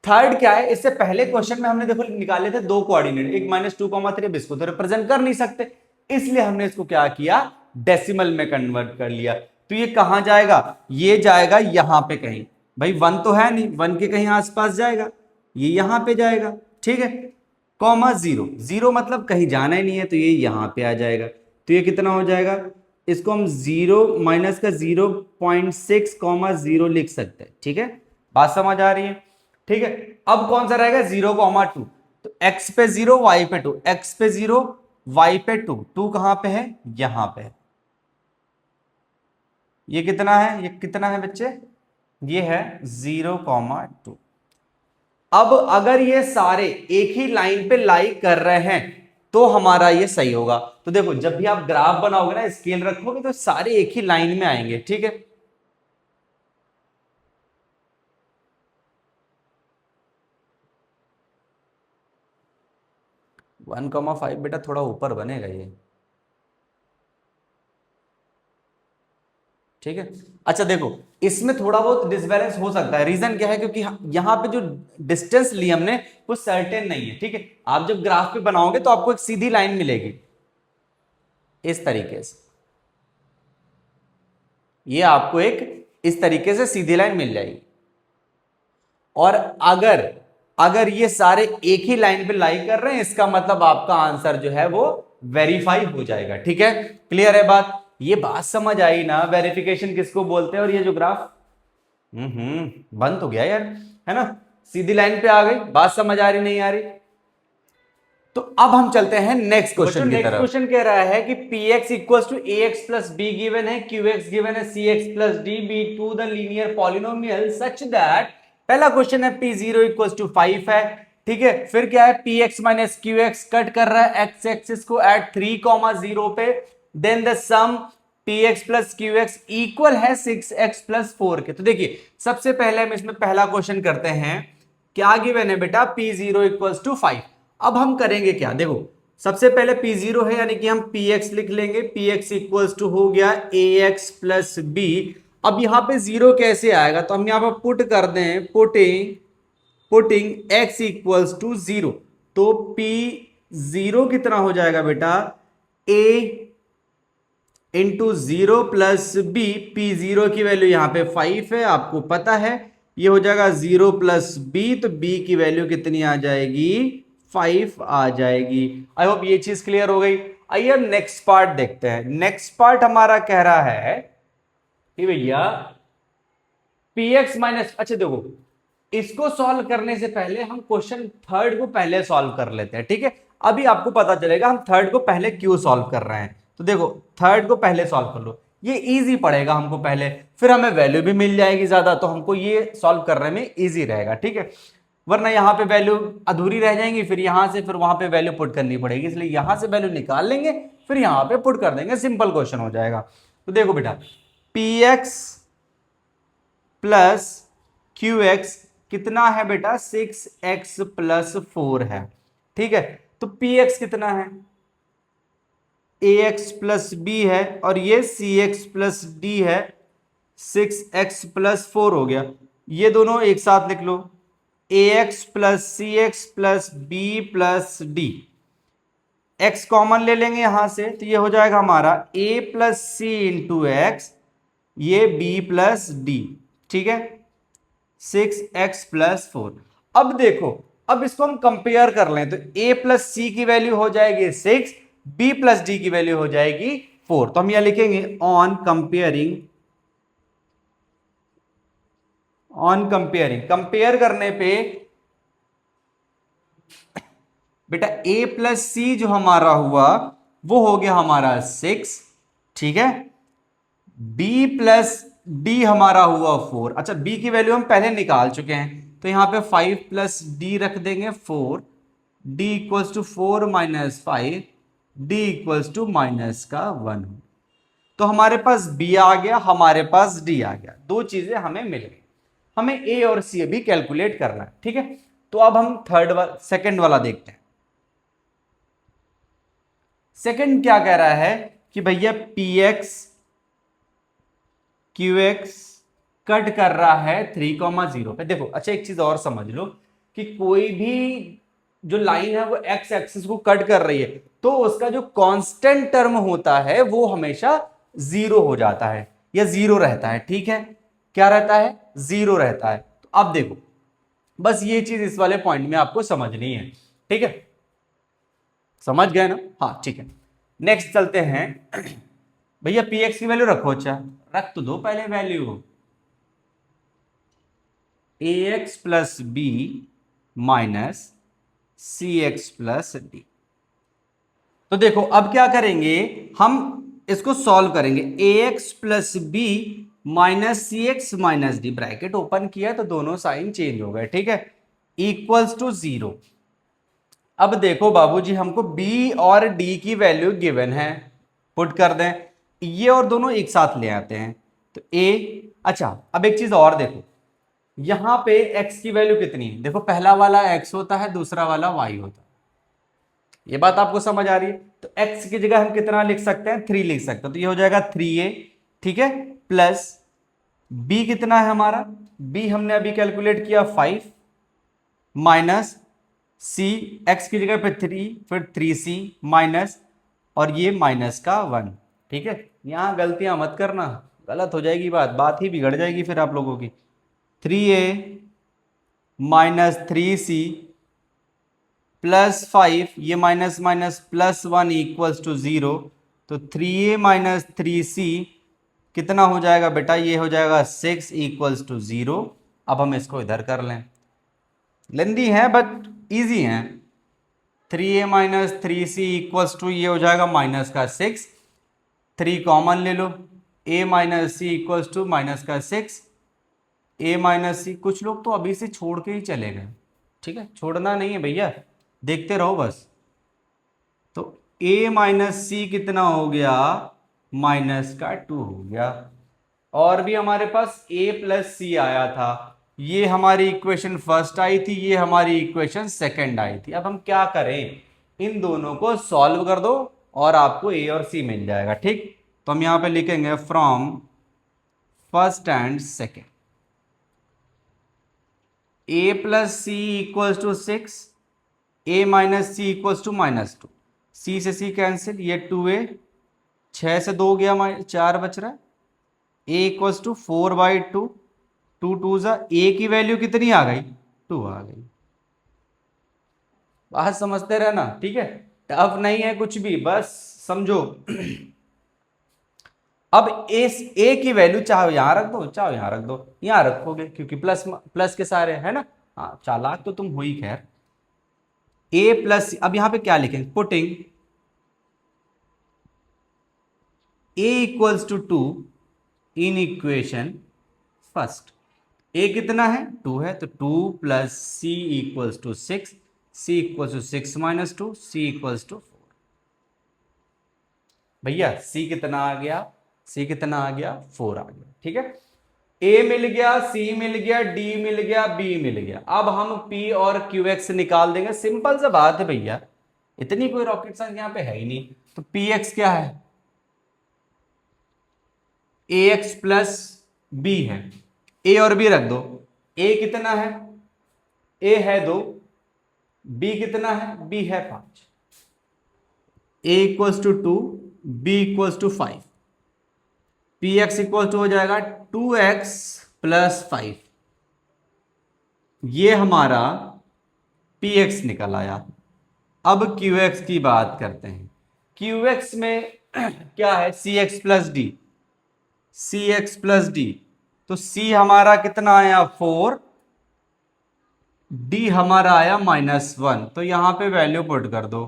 थर्ड क्या है, इससे पहले क्वेश्चन में हमने देखो निकाले थे दो कोऑर्डिनेट, एक -2,3, इसको तो रिप्रेजेंट कर नहीं सकते, इसलिए हमने इसको क्या किया, डेसिमल में कन्वर्ट कर लिया। तो ये कहां जाएगा, ये जाएगा यहां पे कहीं, भाई 1 तो है नहीं, 1 के कहीं आसपास जाएगा, ये यहां पे जाएगा। ठीक है, -0, 0 मतलब कहीं जाना ही नहीं है, तो ये यहां पे आ जाएगा। तो ये कितना हो जाएगा, इसको हम 0 माइनस का 0.6, 0 लिख सकते हैं। ठीक है, बात समझ आ रही है। ठीक है, अब कौन सा रहेगा, 0,2, तो x पे 0, y पे 2, x पे 0, y पे 2, 2 कहां पे है, यहां पे है। ये कितना है, ये कितना है बच्चे, ये है 0,2। अब अगर ये सारे एक ही लाइन पे लाई कर रहे हैं तो हमारा ये सही होगा। तो देखो जब भी आप ग्राफ बनाओगे ना, स्केल रखोगे, तो सारे एक ही लाइन में आएंगे। ठीक है, 1,5 बेटा थोड़ा ऊपर बनेगा ये। ठीक है, अच्छा देखो इसमें थोड़ा बहुत डिसबैलेंस हो सकता है, रीजन क्या है, क्योंकि यहां पे जो डिस्टेंस ली हमने वो सर्टेन नहीं है। ठीक है, आप जब ग्राफ पे बनाओगे तो आपको एक सीधी लाइन मिलेगी इस तरीके से, ये आपको एक इस तरीके से सीधी लाइन मिल जाएगी। और अगर अगर ये सारे एक ही लाइन पे लाई कर रहे हैं, इसका मतलब आपका आंसर जो है वो वेरीफाई हो जाएगा। ठीक है, क्लियर है बात, ये बात समझ आई ना, वेरिफिकेशन किसको बोलते हैं। और ये जो ग्राफ बंद हो गया यार, है ना, सीधी लाइन पे आ गई, बात समझ आ रही नहीं आ रही। तो अब हम चलते हैं नेक्स्ट क्वेश्चन की तरफ। क्वेश्चन कह रहा है कि px equals to ax plus b given है, qx गिवन है, cx plus d be to the linear polynomial such that, पहला क्वेश्चन है p0 इक्वल्स टू 5 है, ठीक है, फिर क्या है, p x minus q x cut कर रहा है एक्स एक्सिस को एट 3,0 पे, then the sum p x plus q x equal है 6x प्लस 4 के। तो देखिए सबसे पहले हम इसमें पहला क्वेश्चन करते हैं, क्या गिवन है बेटा, p0 इक्वल्स टू 5। अब हम करेंगे क्या, देखो सबसे पहले p0 है यानी कि हम px लिख लेंगे, px इक्वल्स टू हो गया ax प्लस b। अब यहां पे जीरो कैसे आएगा, तो हम यहां पर पुट कर दें, पुटिंग x इक्वल्स टू 0, तो p0 कितना हो जाएगा बेटा, a into 0 plus B, p0 की वैल्यू यहां पे 5 है आपको पता है, ये हो जाएगा 0 प्लस बी, तो b की वैल्यू कितनी आ जाएगी, 5 आ जाएगी। आई होप ये चीज क्लियर हो गई। आइए अब नेक्स्ट पार्ट देखते हैं। नेक्स्ट पार्ट हमारा कह रहा है कि भैया px माइनस, अच्छा देखो इसको सॉल्व करने से पहले हम क्वेश्चन थर्ड को पहले सॉल्व कर लेते हैं, ठीक है। अभी आपको पता चलेगा हम थर्ड को पहले क्यों सॉल्व कर रहे हैं। तो देखो थर्ड को पहले सॉल्व कर लो, ये इजी पड़ेगा हमको पहले, फिर हमें वैल्यू भी मिल जाएगी ज्यादा, तो हमको ये सॉल्व करने में इजी रहेगा, ठीक है। वरना यहाँ पे वैल्यू अधूरी रह जाएंगी, फिर यहां से फिर वहां पे वैल्यू पुट करनी पड़ेगी, इसलिए यहां से वैल्यू निकाल लेंगे फिर यहां पे पुट कर देंगे, सिंपल क्वेश्चन हो जाएगा। तो देखो बेटा px प्लस क्यू एक्स कितना है बेटा, 6x प्लस 4 है, ठीक है। तो px कितना है, ax प्लस b है, और ये cx प्लस d है, 6x प्लस 4 हो गया। ये दोनों एक साथ लिख लो, ax plus cx plus b plus d, x common ले लेंगे यहां से, तो ये हो जाएगा हमारा a plus c into x, ये b प्लस d, ठीक है, 6x प्लस 4। अब देखो, अब इसको हम कंपेयर कर लें तो a प्लस सी की वैल्यू हो जाएगी 6, b प्लस डी की वैल्यू हो जाएगी 4। तो हम यहां लिखेंगे ऑन कंपेयरिंग, कंपेयर करने पे बेटा a प्लस सी जो हमारा हुआ वो हो गया हमारा 6, ठीक है, b प्लस डी हमारा हुआ 4। अच्छा b की वैल्यू हम पहले निकाल चुके हैं, तो यहां पे 5 प्लस डी रख देंगे 4, d equals to 4 minus 5, d equals to minus का 1। तो हमारे पास b आ गया, हमारे पास d आ गया, दो चीजें हमें मिल गई। हमें a और c भी कैलकुलेट करना है, ठीक है। तो अब हम सेकंड वाला देखते हैं। सेकंड क्या कह रहा है कि भैया px qx कट कर रहा है 3,0 पे। देखो अच्छा एक चीज और समझ लो कि कोई भी जो लाइन है वो x एक्सिस को कट कर रही है, तो उसका जो कांस्टेंट टर्म होता है वो हमेशा 0 हो जाता है या 0 रहता है, ठीक है। क्या रहता है, 0 रहता है। तो अब देखो बस ये चीज इस वाले पॉइंट में आपको समझनी है, ठीक है, समझ गए ना, हाँ ठीक है। नेक्स्ट चलते हैं भैया px की वैल्यू रखो, अच्छा रख तो दो पहले value, ax plus B minus C X plus D. तो देखो अब क्या करेंगे, हम इसको सॉल्व करेंगे, ax plus B minus C X minus D, bracket open किया तो दोनों साइन चेंज हो गए, ठीक है, इक्वल्स टू 0। अब देखो बाबूजी हमको b और d की वैल्यू गिवन है, पुट कर दें, ये और दोनों एक साथ ले आते हैं, तो a, अच्छा अब एक चीज और देखो, यहां पे x की वैल्यू कितनी है, देखो पहला वाला x होता है, दूसरा वाला y होता है, ये बात आपको समझ आ रही है। तो x की जगह हम कितना लिख सकते हैं, 3 लिख सकते हैं, तो ये हो जाएगा 3a, ठीक है, प्लस b कितना है हमारा, b हमने अभी कैलकुलेट किया 5, माइनस c, x की जगह पे 3, फिर 3c माइनस, और ये माइनस का 1, ठीक है। यहां गलतियां मत करना, गलत हो जाएगी बात ही बिगड़ जाएगी फिर आप लोगों की। 3a माइनस 3c प्लस 5, ये minus minus plus 1 equals to 0, तो 3a माइनस 3c कितना हो जाएगा बेटा, ये हो जाएगा 6 इक्वल्स टू 0। अब हम इसको इधर कर लें, लेंदी है बट इजी है, 3a minus 3c equals to ये हो जाएगा माइनस का 6, 3 कॉमन ले लो, a minus c equals to minus का 6, a माइनस सी, कुछ लोग तो अभी से छोड़ के ही चले गए, ठीक है, छोड़ना नहीं है भैया, देखते रहो बस। तो a माइनस सी कितना हो गया, माइनस का 2 हो गया। और भी हमारे पास a प्लस सी आया था, ये हमारी इक्वेशन फर्स्ट आई थी, ये हमारी इक्वेशन सेकंड आई थी। अब हम क्या करें, इन दोनों को सॉल्व कर दो और आपको a और c मिल जाएगा। ठीक, तो हम यहां पे लिखेंगे from first and second, a plus c equals to 6, a minus c equals to -2, c से c कैंसिल, ये 2a, 6 से 2 गया, 4 बच रहा है, a इक्वल्स टू 4/2, 2 2 जा, a की वैल्यू कितनी आ गई, 2 आ गई। बात समझते रहना, ठीक है, टफ नहीं है कुछ भी, बस समझो। अब इस a की वैल्यू चाहे यहां रख दो, चाहे यहां रख दो, यहां रखोगे क्योंकि प्लस प्लस के सारे है ना। हाँ, चालाक तो तुम हो ही। खैर, a प्लस, अब यहां पे क्या लिखेंगे, putting a equals to 2 in equation first. a कितना है, 2 है, तो 2 plus c equals to 6, c equals to 6 minus 2, c equals to 4। भैया c कितना आ गया, c कितना आ गया, 4 आ गया। ठीक है, a मिल गया, c मिल गया, d मिल गया, b मिल गया। अब हम p और qx निकाल देंगे, सिंपल सा बात है भैया, इतनी कोई रॉकेट साइंस यहां पे है ही नहीं। तो px क्या है, ax प्लस b है, a और b रख दो। a कितना है, a है 2, b कितना है, b है 5, a equals to 2, b equals to 5, p x equal to हो जाएगा 2x प्लस 5, ये हमारा पी एक्स निकल आया। अब क्यू एक्स की बात करते हैं, क्यू एक्स में क्या है, सी एक्स प्लस डी, सी एक्स प्लस डी, तो c हमारा कितना आया 4, d हमारा आया -1, तो यहां पे वैल्यू पुट कर दो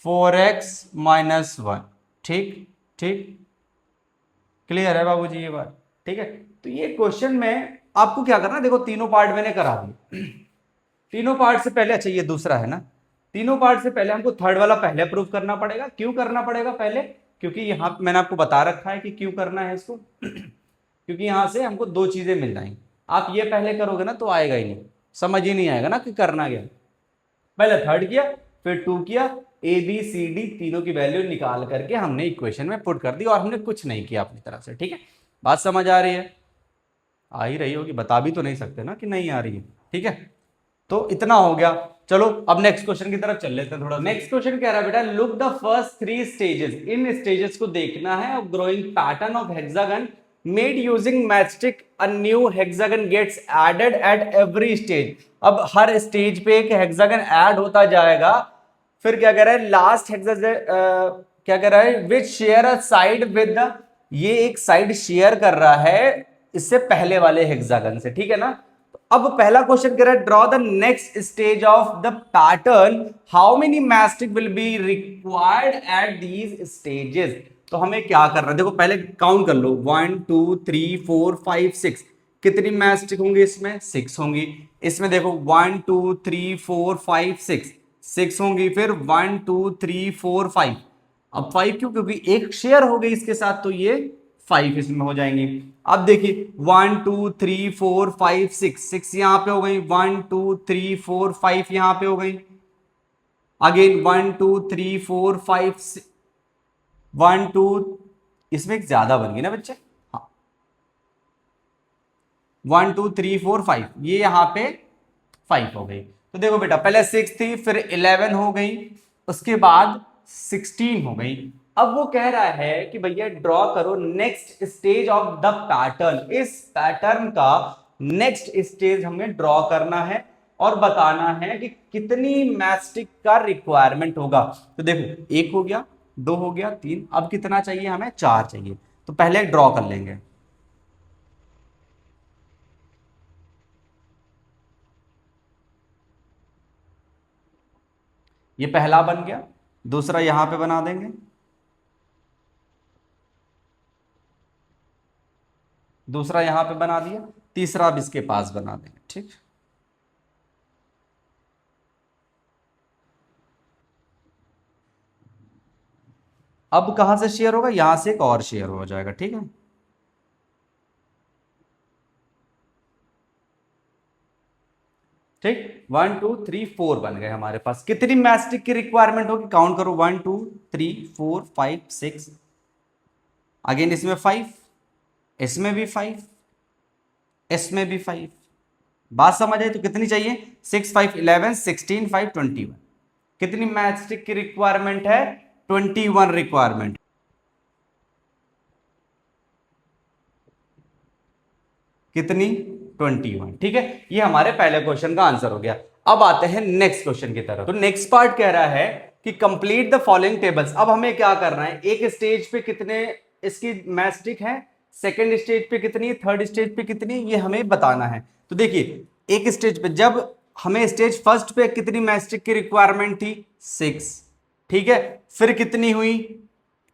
4x -1। ठीक, ठीक, क्लियर है बाबूजी ये बात, ठीक है। तो ये क्वेश्चन में आपको क्या करना है, देखो तीनों पार्ट मैंने करा दिए। तीनों पार्ट से पहले, अच्छा ये दूसरा है ना, तीनों पार्ट से पहले हमको थर्ड वाला पहले प्रूव करना पड़ेगा। क्यों करना पड़ेगा पहले, क्योंकि यहां मैंने आपको बता रखा है कि क्यों करना है इसको। क्योंकि यहां से हमको दो चीजें मिल जाएंगी। आप ये पहले करोगे ना तो आएगा ही नहीं, समझ ही नहीं आएगा ना कि करना क्या। पहले थर्ड किया, फिर 2 किया, ए बी सी डी तीनों की वैल्यू निकाल करके हमने इक्वेशन में पुट कर दी, और हमने कुछ नहीं किया अपनी तरफ से। ठीक है, बात समझ आ रही है, आ ही रही होगी, बता भी तो नहीं सकते ना कि नहीं आ रही है। ठीक है, तो इतना हो गया। चलो अब नेक्स्ट क्वेश्चन की तरफ चल लेते हैं थोड़ा। नेक्स्ट क्वेश्चन कह रहा है बेटा, लुक द फर्स्ट 3 स्टेजेस, इन स्टेजेस को देखना है of growing pattern of hexagon made using matchstick, a new hexagon gets added at every stage. अब हर स्टेज पे एक हेक्सागन ऐड होता जाएगा। फिर क्या कह रहा है, लास्ट हेक्सागन क्या कह रहा है, which share a side with the, ये एक साइड शेयर कर रहा है इससे पहले वाले हेक्सागन से। ठीक है ना, अब पहला क्वेश्चन कह रहा है, draw the next stage of the pattern, how many mastic will be required at these stages. तो हमें क्या करना है, देखो पहले काउंट कर लो, 1 2 3 4 5 6, कितनी मैस्टिक होंगी इसमें, 6 होंगी। इसमें देखो 1 2 3 4 5 6, 6 होंगी। फिर 1 2 3 4 5, अब 5 क्यों, क्योंकि एक शेयर हो गई इसके साथ, तो ये 5 इसमें हो जाएंगी। अब देखिए 1 2 3 4 5 6, 6 यहां पे हो गई, 1 2 3 4 5 यहां पे हो गई, अगेन 1 2 3 4 5 1 2, इसमें एक ज्यादा बन गई ना बच्चे, हाँ 1 2 3 4 5, ये यहां पे 5 हो गई। तो देखो बेटा पहले 6 थी, फिर 11 हो गई, उसके बाद 16 हो गई। अब वो कह रहा है कि भैया ड्रॉ करो next stage of the pattern, इस पैटर्न का नेक्स्ट स्टेज हमें ड्रॉ करना है और बताना है कि कितनी मैस्टिक का रिक्वायरमेंट होगा। तो देखो 1 हो गया, 2 हो गया, 3, अब कितना चाहिए हमें, 4 चाहिए। तो पहले ड्रॉ कर लेंगे, ये पहला बन गया, दूसरा यहां पे बना देंगे, दूसरा यहां पे बना दिया, तीसरा अब इसके पास बना देंगे। ठीक, अब कहां से शेयर होगा, यहां से एक और शेयर हो जाएगा, ठीक है। ठीक, 1 2 3 4 बन गए हमारे पास। कितनी मैस्टिक की रिक्वायरमेंट होगी, काउंट करो, 1 2 3 4 5 6, अगेन इसमें 5, इसमें भी 5, इसमें भी 5। बात समझ आई? तो कितनी चाहिए, 6 5 11 16 5 21। कितनी मैस्टिक की रिक्वायरमेंट है, 21 रिक्वायरमेंट। कितनी, 21, ठीक है। ये हमारे पहले क्वेश्चन का आंसर हो गया। अब आते हैं नेक्स्ट क्वेश्चन की तरफ। तो नेक्स्ट पार्ट कह रहा है कि कंप्लीट द फॉलोइंग टेबल्स। अब हमें क्या करना है, एक स्टेज पे कितने इसकी मैस्टिक है, सेकंड स्टेज पे कितनी, थर्ड स्टेज पे कितनी, ये हमें बताना है। तो देखिए, एक स्टेज पे जब हमें स्टेज फर्स्ट पे कितनी मैस्टिक की रिक्वायरमेंट थी, 6, ठीक है। फिर कितनी हुई,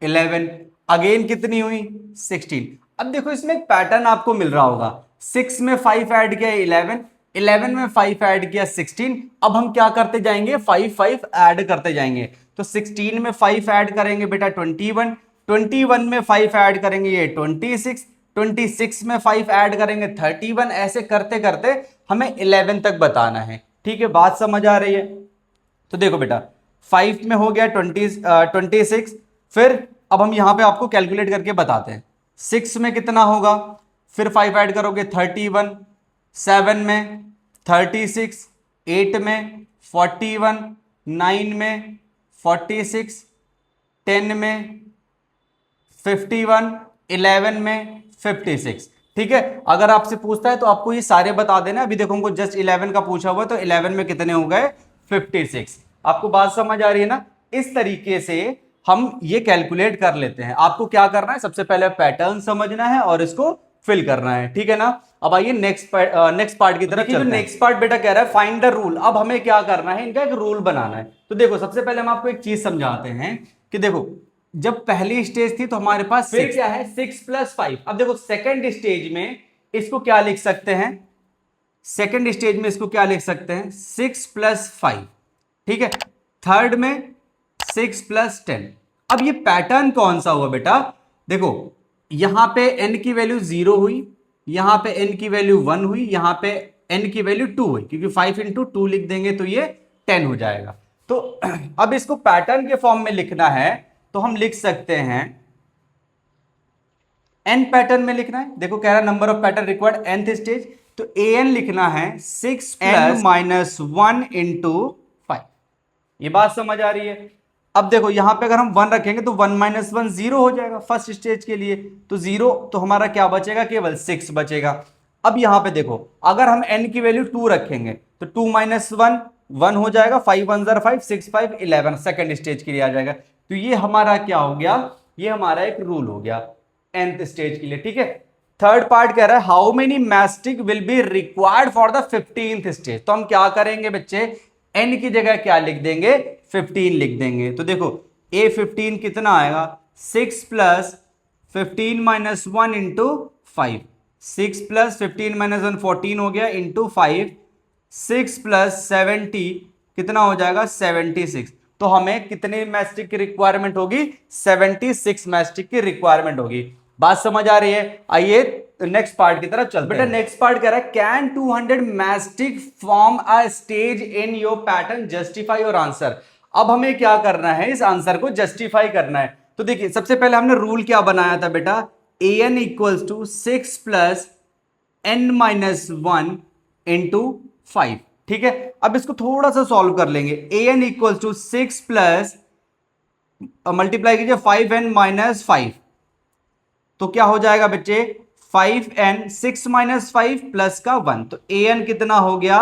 11, अगेन कितनी हुई, 16। अब देखो इसमें एक पैटर्न आपको मिल रहा होगा, 6 में 5 ऐड किया 11, 11 में 5 ऐड किया 16। अब हम क्या करते जाएंगे, 5 5 ऐड करते जाएंगे। तो 16 में 5 ऐड करेंगे बेटा 21, 21 में 5 ऐड करेंगे ये 26, 26 में 5 ऐड करेंगे 31। ऐसे करते करते हमें 11 तक बताना है, ठीक है। बात समझ आ रही है? तो देखो बेटा, 5 में हो गया 26, फिर अब हम यहां पे आपको कैलकुलेट करके बताते हैं। 6 में कितना होगा, फिर 5 ऐड करोगे 31, 7 में 36, 8 में 41, 9 में 46, 10 में 51, 11 में 56, ठीक है। अगर आपसे पूछता है तो आपको ये सारे बता देना। अभी देखो हमको जस्ट 11 का पूछा हुआ है, तो 11 में कितने हो गए, 56। आपको बात समझ आ रही है ना? इस तरीके से हम ये कैलकुलेट कर लेते हैं। आपको क्या करना है, सबसे पहले पैटर्न समझना है और इसको फिल करना है, ठीक है ना। अब आइए नेक्स्ट पार्ट की तरफ चलते हैं। नेक्स्ट पार्ट बेटा कह रहा है फाइंड द रूल। अब हमें क्या करना है, इनका एक रूल बनाना है। तो देखो सबसे पहले हम आपको एक चीज समझाते हैं कि देखो, जब पहली स्टेज थी तो हमारे पास फिर क्या है, 6 + 5। अब देखो सेकंड स्टेज में इसको क्या लिख सकते हैं, सेकंड स्टेज में इसको क्या लिख सकते हैं, 6 + 5, ठीक है। थर्ड में 6 + 10। अब ये पैटर्न कौन सा हुआ बेटा, देखो यहां पे n की वैल्यू 0 हुई, यहां पे n की वैल्यू 1 हुई, यहां पे n की वैल्यू 2 हुई, क्योंकि 5 × 2 लिख देंगे तो ये 10 हो जाएगा। तो अब इसको पैटर्न के फॉर्म में लिखना है, तो हम लिख सकते हैं n पैटर्न में लिखना है। देखो कह रहा है number of pattern required nth stage, तो an लिखना है 6 + -1 × 5। ये बात समझ आ रही है? अब देखो यहां पे अगर हम 1 रखेंगे तो 1 - 1 0 हो जाएगा फर्स्ट स्टेज के लिए, तो 0, तो हमारा क्या बचेगा, केवल 6 बचेगा। अब यहां पे देखो अगर हम n की वैल्यू 2 रखेंगे तो 2 - 1 1 हो जाएगा, 5 1 ज़र 5, 6 5 11 सेकंड स्टेज के लिए आ जाएगा। तो ये हमारा क्या हो गया, ये हमारा एक रूल हो गया nth स्टेज के लिए, ठीक है। थर्ड पार्ट कह रहा है how many mastic will be required for the 15th stage. तो हम क्या करेंगे बच्चे, n की जगह क्या लिख देंगे, 15 लिख देंगे। तो देखो A15 कितना आएगा, 6 + 15 - 1 × 5, 6 + 15 - 1 14 हो गया, इंटू 5, 6 + 70 कितना हो जाएगा, 76। तो हमें कितने मैस्टिक की रिक्वायरमेंट होगी, 76 मैस्टिक की रिक्वायरमेंट होगी। बात समझ आ रही है? आइए नेक्स्ट पार्ट की तरफ चलते हैं। बेटा नेक्स्ट पार्ट कह रहा है can 200 mastic form a stage in your pattern, justify your answer. अब हमें क्या करना है, इस आंसर को जस्टिफाई करना है। तो देखिए सबसे पहले हमने रूल क्या बनाया था बेटा, an = 6 + n - 1 × 5, ठीक है। अब इसको थोड़ा सा सॉल्व कर लेंगे। an = 6 + मल्टीप्लाई कीजिए 5n - 5, तो क्या हो जाएगा बच्चे, 5n 6 - 5 प्लस का 1, तो an कितना हो गया,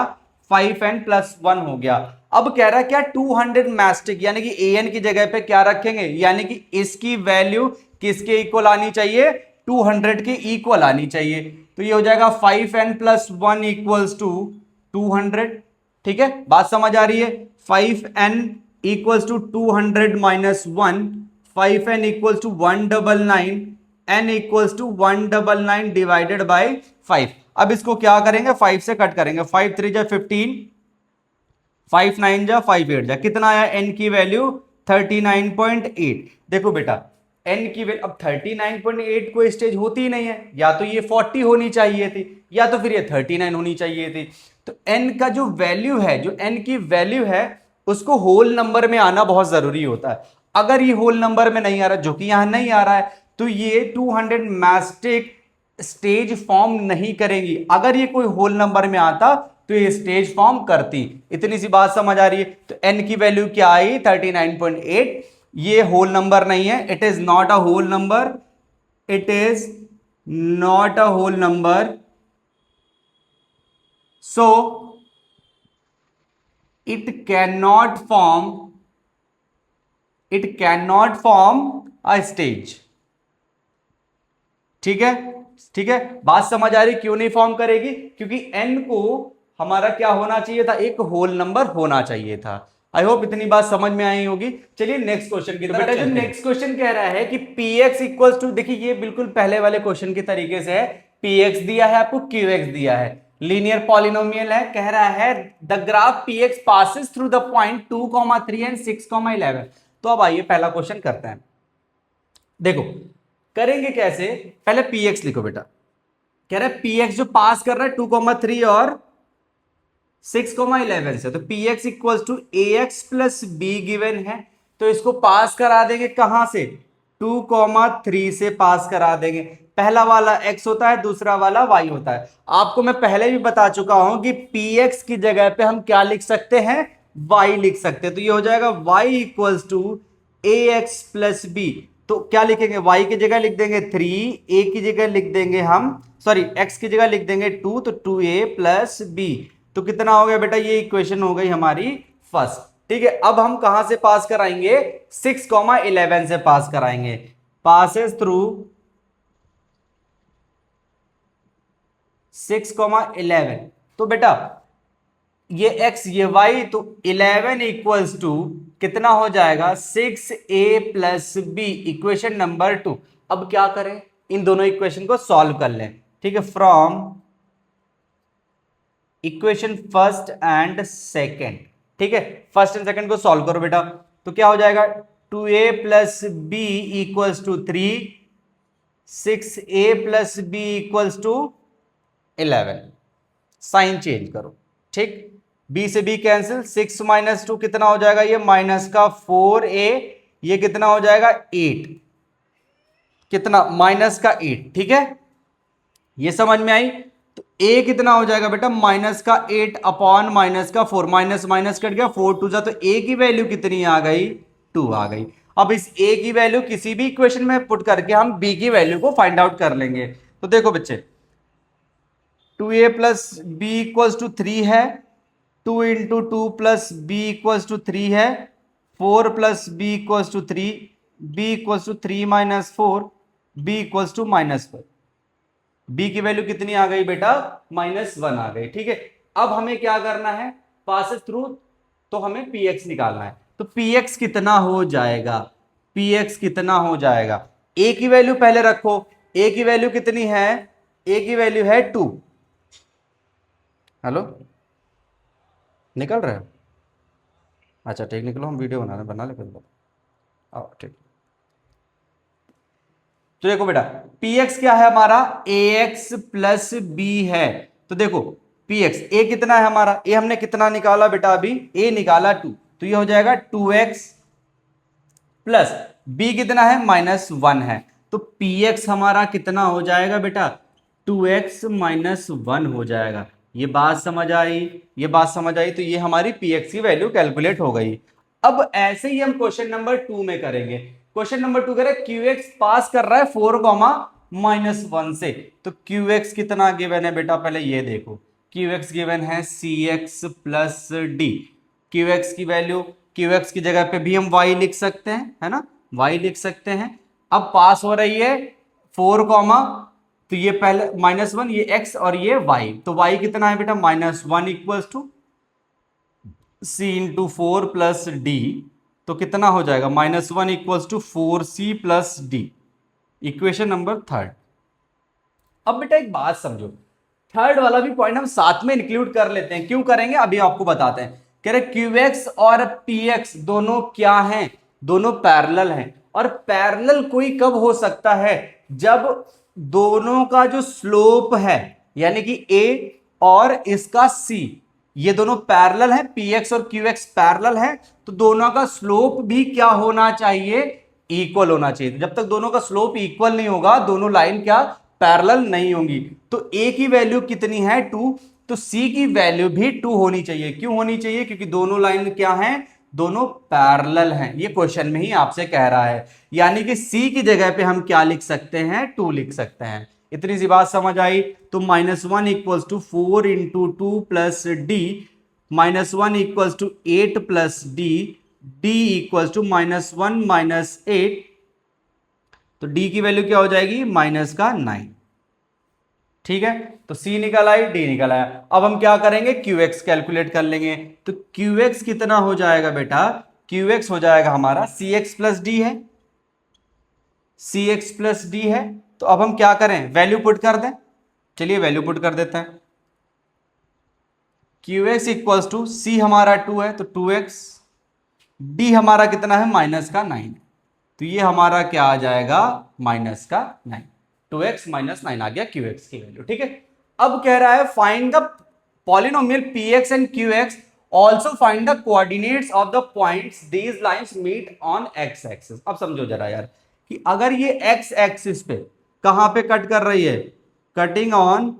5n + 1 हो गया। अब कह रहा है क्या 200 मैस्टिक, यानी कि an की जगह पे क्या रखेंगे, यानी कि इसकी वैल्यू किसके इक्वल आनी चाहिए, 200 के इक्वल आनी चाहिए। तो ये हो जाएगा 5n + 1 = 200, ठीक है। बात समझ आ रही है? 5n = 200 - 1, 5n = 199, n = 199 divided by 5। अब इसको क्या करेंगे, 5 से कट करेंगे, 5 3 × 15, 5 9 × 5 8 कितना आया, n की वैल्यू 39.8। देखो बेटा n की वैल्यू, अब 39.8 कोई स्टेज होती ही नहीं है, या तो ये 40 होनी चाहिए थी या तो फिर ये 39 होनी चाहिए थी। तो n का जो वैल्यू है, जो n की वैल्यू है उसको होल नंबर में आना बहुत जरूरी होता है। अगर ये होल नंबर में नहीं आ रहा, जो कि यहां नहीं आ रहा है, तो ये 200 मैस्टिक स्टेज फॉर्म नहीं करेंगी। अगर ये कोई होल नंबर में आता तो ये स्टेज फॉर्म करती। इतनी सी बात समझ आ रही है। तो n की वैल्यू क्या आई 39.8। ये होल नंबर नहीं है, it is not a whole number, it is not a whole number. So it can not form, it can not form a stage. ठीक है, ठीक है, बात समझ आ रही क्यों नहीं फॉर्म करेगी? क्योंकि n को हमारा क्या होना चाहिए था, एक होल नंबर होना चाहिए था। आई होप इतनी बात समझ में आई होगी। चलिए नेक्स्ट क्वेश्चन की तरफ चलते हैं। नेक्स्ट क्वेश्चन कह रहा है कि px इक्वल्स टू, देखिए ये बिल्कुल पहले वाले क्वेश्चन के तरीके से है। px दिया है आपको, qx दिया है, लीनियर पॉलिनोमियल है। कह रहा है the graph px passes through the point 2, 3 and 6, 11। तो अब आइए पहला क्वेश्चन करते हैं। देखो करेंगे कैसे, पहले px लिखो बेटा। कह रहा है px जो पास कर रहा है 2, 3 और 6, 11 से, तो px equals to ax plus b given है। तो इसको पास करा देंगे कहां से, 2, 3 से पास करा देंगे। पहला वाला x होता है, दूसरा वाला y होता है। आपको मैं पहले भी बता चुका हूं कि px की जगह पे हम क्या लिख सकते हैं, y लिख सकते हैं। तो ये हो जाएगा y equals to ax plus b. तो क्या लिखेंगे, y की जगह लिख देंगे 3, a की जगह लिख देंगे हम, सॉरी x की जगह लिख देंगे 2, तो 2a प्लस b। तो कितना हो गया बेटा, ये इक्वेशन हो गई हमारी फर्स्ट। ठीक है, अब हम कहां से पास कराएंगे, 6, 11 से पास कराएंगे। Passes through 6, 11। तो बेटा ये x ये y, तो 11 इक्वल्स टू कितना हो जाएगा, 6a plus b, equation number 2। अब क्या करें, इन दोनों इक्वेशन को सॉल्व कर लें। ठीक है, from equation first and second. ठीक है, फर्स्ट एंड सेकेंड को सॉल्व करो बेटा। तो क्या हो जाएगा, 2a plus b equals to 3, 6a plus b equals to 11। Sign change करो। ठीक, b से b कैंसिल, 6 माइनस 2 कितना हो जाएगा, ये माइनस का 4a, ये कितना हो जाएगा 8, कितना माइनस का 8। ठीक है, ये समझ में आई। तो a कितना हो जाएगा बेटा, माइनस का 8 अपॉन माइनस का 4, माइनस माइनस कट गया, 4 2 जा, तो a की वैल्यू कितनी आ गई, 2 आ गई। अब इस a की वैल्यू किसी भी इक्वेशन में पुट करके हम b की वैल्यू को फाइंड आउट कर लेंगे। तो देखो बच्चे, 2a plus b equals to 3 है, 2 into 2 plus b equals to 3 है, 4 plus b equals to 3, b equals to 3 minus 4, b equals to -4। B की वैल्यू कितनी आ गई बेटा, -1 आ गई। ठीक है, अब हमें क्या करना है, पासेस थ्रू, तो हमें px निकालना है। तो px कितना हो जाएगा, px कितना हो जाएगा, a की वैल्यू पहले रखो, a की वैल्यू कितनी है, a की वैल्यू है 2। हेलो, निकल रहे हो? अच्छा ठीक, निकलो, हम वीडियो बना ले फिर आओ। ठीक, तो देखो बेटा px क्या है हमारा, ax प्लस b है। तो देखो px, a कितना है हमारा, a हमने कितना निकाला बेटा, अभी a निकाला 2, तो ये हो जाएगा 2x प्लस b कितना है, -1 है। तो px हमारा कितना हो जाएगा बेटा, 2x -1 हो जाएगा। ये बात समझ आई, ये बात समझ आई। तो ये हमारी px की वैल्यू कैलकुलेट हो गई। अब ऐसे ही हम क्वेश्चन नंबर 2 में करेंगे। क्वेश्चन नंबर 2 करें, qx पास कर रहा है 4, -1 से। तो qx कितना गिवन है बेटा, पहले ये देखो, qx गिवन है cx प्लस डी। qx की वैल्यू, qx की जगह पे भी हम y लिख सकते हैं, है ना, y लिख सकते हैं। अब पास हो रही है 4, तो ये पहले -1, ये x और ये y, तो y कितना है बेटा, -1 equals to c into 4 plus D. तो कितना हो जाएगा, -1 equals to 4c plus d, equation number 3। अब बेटा एक बात समझो, थर्ड वाला भी पॉइंट हम साथ में इंक्लूड कर लेते हैं। क्यों करेंगे, अभी आपको बताते हैं। कह रहे qx और px दोनों क्या हैं, दोनों पैरेलल हैं। और पैरेलल कोई कब हो सकता है, जब दोनों का जो स्लोप है यानी कि ए और इसका सी, ये दोनों पैरेलल हैं, पी एक्स और क्यू एक्स पैरेलल है, तो दोनों का स्लोप भी क्या होना चाहिए, इक्वल होना चाहिए। जब तक दोनों का स्लोप इक्वल नहीं होगा, दोनों लाइन क्या पैरेलल नहीं होंगी। तो ए की वैल्यू कितनी है 2, तो सी की वैल्यू भी 2 होनी चाहिए। क्यों होनी चाहिए, क्योंकि दोनों लाइन क्या हैं, दोनों पैरेलल हैं। ये क्वेश्चन में ही आपसे कह रहा है, यानी कि सी की जगह पे हम क्या लिख सकते हैं, 2 लिख सकते हैं। इतनी सी बात समझ आई। तो -1 equals to 4 into 2 plus d, -1 equals to 8 plus d, d equals to -1 minus 8, तो डी की वैल्यू क्या हो जाएगी, -9। ठीक है, तो सी निकल आई, डी निकल आया। अब हम क्या करेंगे, क्यू एक्स कैलकुलेट कर लेंगे। तो क्यू एक्स कितना हो जाएगा बेटा, क्यू एक्स हो जाएगा हमारा सी एक्स प्लस डी है, सी एक्स प्लस डी है। तो अब हम क्या करें, वैल्यू पुट कर दें। चलिए वैल्यू पुट कर देते हैं। क्यू एक्स इक्वल्स टू सी हमारा 2 है तो 2x, डी हमारा कितना है -9, तो ये हमारा क्या आ जाएगा -9, 2x -9 आ गया क्यू एक्स की वैल्यू। ठीक है, अब कह रहा है find the polynomial p x and q x, also find the coordinates of the points these lines meet on x axis. अब समझो जरा यार कि अगर ये एक्स एक्सिस पे कहां पे कट कर रही है, कटिंग ऑन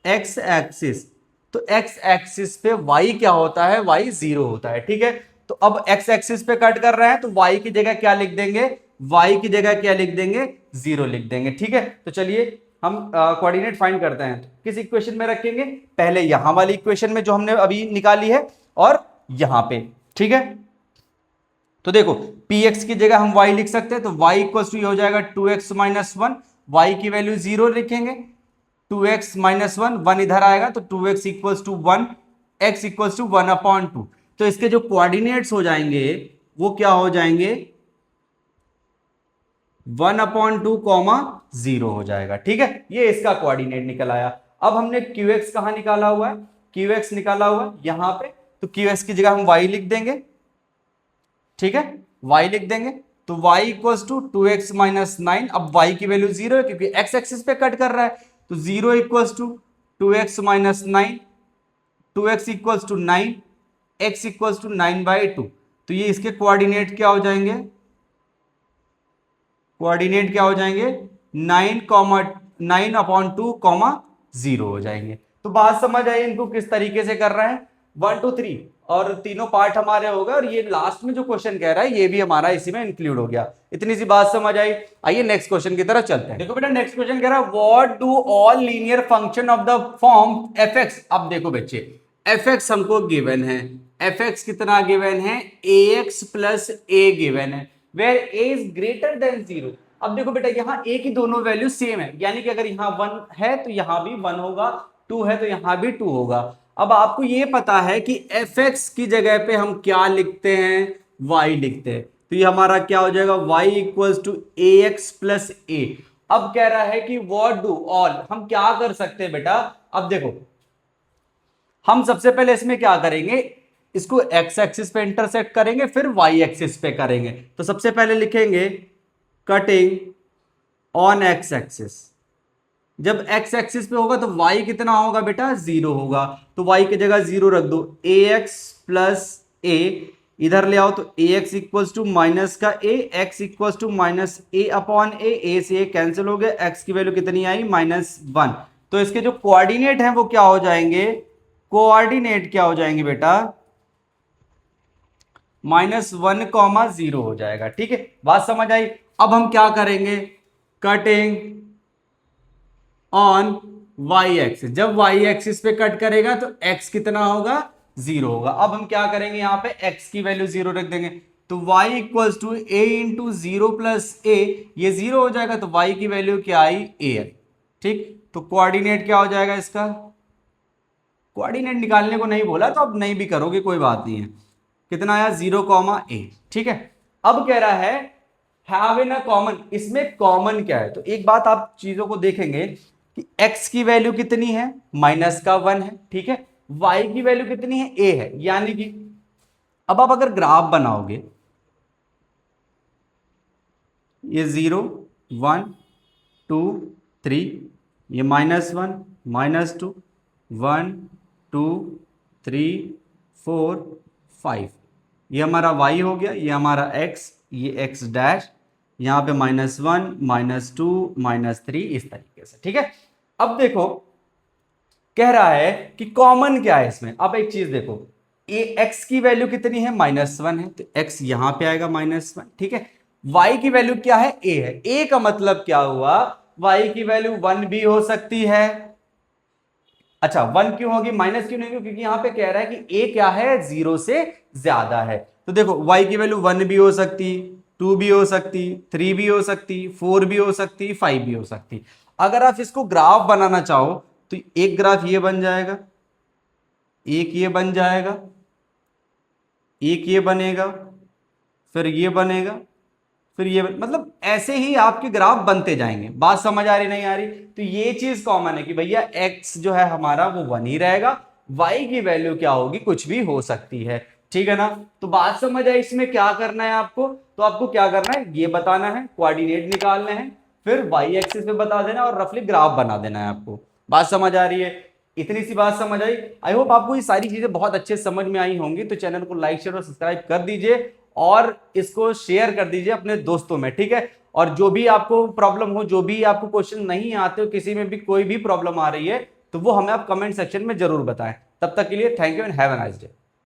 एक्स एक्सिस, तो एक्स एक्सिस पे y क्या होता है, y 0 होता है। ठीक है, तो अब एक्स एक्सिस पे कट कर रहे हैं तो y की जगह क्या लिख देंगे, y की जगह क्या लिख देंगे, 0 लिख देंगे। ठीक है, तो चलिए हम कोऑर्डिनेट फाइंड करते हैं। तो किस इक्वेशन में रखेंगे, पहले यहां वाली इक्वेशन में जो हमने अभी निकाली है और यहां पे। ठीक है, तो देखो px की जगह हम y लिख सकते हैं, तो y इक्वल टू हो जाएगा 2x माइनस 1, y की वैल्यू 0 लिखेंगे, 2x माइनस 1 इधर आएगा तो 2x equals to 1, x equals to 1/2। तो इसके जो कोऑर्डिनेट्स हो जाएंगे वो क्या हो जाएंगे, 1/2 कॉमा 0 हो जाएगा। ठीक है, ये इसका कोऑर्डिनेट निकल आया। अब हमने qx कहां निकाला हुआ है, qx निकाला हुआ है यहां पे, तो qx की जगह हम y लिख देंगे। ठीक है, y लिख देंगे, तो y equals to 2x minus 9। अब y की वैल्यू 0 है क्योंकि x एक्सिस पे कट कर रहा है, तो 0 equals to 2x minus 9, 2x equals to 9, x equals to 9/2। तो ये इसके कोऑर्डिनेट क्या हो जाएंगे, कोऑर्डिनेट क्या हो जाएंगे, 9/2, 0 हो जाएंगे। तो बात समझ आई इनको किस तरीके से कर रहे हैं, 1 2 3 और तीनों पार्ट हमारे हो गए, और ये लास्ट में जो क्वेश्चन कह रहा है ये भी हमारा इसी में इंक्लूड हो गया। इतनी सी बात समझ आई। आइए नेक्स्ट क्वेश्चन की तरफ चलते हैं। देखो बेटा नेक्स्ट क्वेश्चन कह रहा है what do all linear function of the form f x. अब देखो बच्चे एफ एक्स हमको गिवन है, एफ एक्स कितना गिवन है, a x plus a given है, where a is greater than 0। अब देखो बेटा यहाँ ए की दोनों वैल्यू सेम है, यानी कि अगर यहाँ 1 है तो यहाँ भी 1 होगा, 2 है तो यहाँ भी 2 होगा। अब आपको ये पता है कि एफ एक्स की जगह पे हम क्या लिखते हैं, y लिखते हैं, तो ये हमारा क्या हो जाएगा, y equals to A x plus A. अब कह रहा है कि व्हाट डू ऑल, हम क्या कर सकते हैं बेटा, अब देखो हम सबसे पहले इसमें क्या करेंगे, इसको एक्स एक्सिस पे इंटरसेक्ट करेंगे, फिर वाई एक्सिस पे करेंगे। तो सबसे पहले लिखेंगे कटिंग ऑन एक्स एक्सिस, जब एक्स एक्सिस पे होगा तो y कितना होगा बेटा, 0 होगा, तो y की जगह 0 रख दो, ए एक्स प्लस ए, इधर ले आओ तो A X equals to minus का A, X equals to minus A upon A से ए कैंसिल हो गया, एक्स की वैल्यू कितनी आई -1। तो इसके जो कोऑर्डिनेट हैं वो क्या हो जाएंगे, कोऑर्डिनेट क्या हो जाएंगे बेटा, -1, 0 हो जाएगा। ठीक है, बात समझ आई। अब हम क्या करेंगे, कटिंग ऑन वाई एक्सिस, जब वाई एक्सिस पे कट करेगा तो x कितना होगा, 0 होगा। अब हम क्या करेंगे, यहाँ पे x की वैल्यू 0 रख देंगे, तो y equals to A into 0 plus A, ये 0 हो जाएगा तो y की वैल्यू क्या आई, a है। ठीक, तो कोऑर्डिनेट क्या हो जाएगा इसका, कोऑर्डिनेट निकालने को नहीं बोला तो अब नहीं भी करोगे कोई बात नहीं है, कितना आया 0, a। ठीक है, अब कह रहा है हैव इन अ कॉमन, इसमें कॉमन क्या है, तो एक बात आप चीजों को देखेंगे कि x की वैल्यू कितनी है, -1 है। ठीक है, y की वैल्यू कितनी है, a है, यानी कि अब आप अगर ग्राफ बनाओगे ये 0 1 2 3, ये -1 -2 1 2 3 4 5, ये हमारा y हो गया, ये हमारा x, ये x डैश, यहाँ पे -1 -2 -3 इस तरीके से। ठीक है, अब देखो कह रहा है कि कॉमन क्या है इसमें। अब एक चीज देखो, ये x की वैल्यू कितनी है, -1 है, तो x यहां पे आएगा -1। ठीक है, y की वैल्यू क्या है, a है। a का मतलब क्या हुआ, y की वैल्यू 1 भी हो सकती है। अच्छा 1 क्यों होगी, माइनस क्यों नहीं होगी, क्योंकि यहां पे कह रहा है कि a क्या है, 0 से ज्यादा है। तो देखो y की वैल्यू 1 भी हो सकती, 2 भी हो सकती, 3 भी हो सकती, 4 भी हो सकती, 5 भी हो सकती। अगर आप इसको ग्राफ बनाना चाहो तो एक ग्राफ ये बन जाएगा, एक ये बन जाएगा, एक ये बनेगा, फिर ये बनेगा, फिर ये मतलब ऐसे ही आपके ग्राफ बनते जाएंगे। बात समझ आ रही नहीं आ रही, तो ये चीज कॉमन है कि भैया x जो है हमारा वो 1 ही रहेगा, y की वैल्यू क्या होगी, कुछ भी हो सकती है। ठीक है ना, तो बात समझ आई। इसमें क्या करना है आपको, तो आपको क्या करना है, ये बताना है, कोऑर्डिनेट निकालने हैं, फिर y एक्सिस पे बता देना और रफली ग्राफ बना देना है आपको। बात समझ आ रही है, इतनी सी बात समझ आई। आई होप आपको ये सारी चीजें बहुत अच्छे समझ में आई होंगी। तो चैनल को लाइक शेयर और सब्सक्राइब कर दीजिए और इसको शेयर कर दीजिए अपने दोस्तों में। ठीक है, और जो भी आपको प्रॉब्लम हो, जो भी आपको क्वेश्चन नहीं आते हो, किसी में भी कोई भी प्रॉब्लम आ रही है, तो वो हमें आप कमेंट सेक्शन में जरूर बताएं। तब तक के लिए thank you and have a nice day.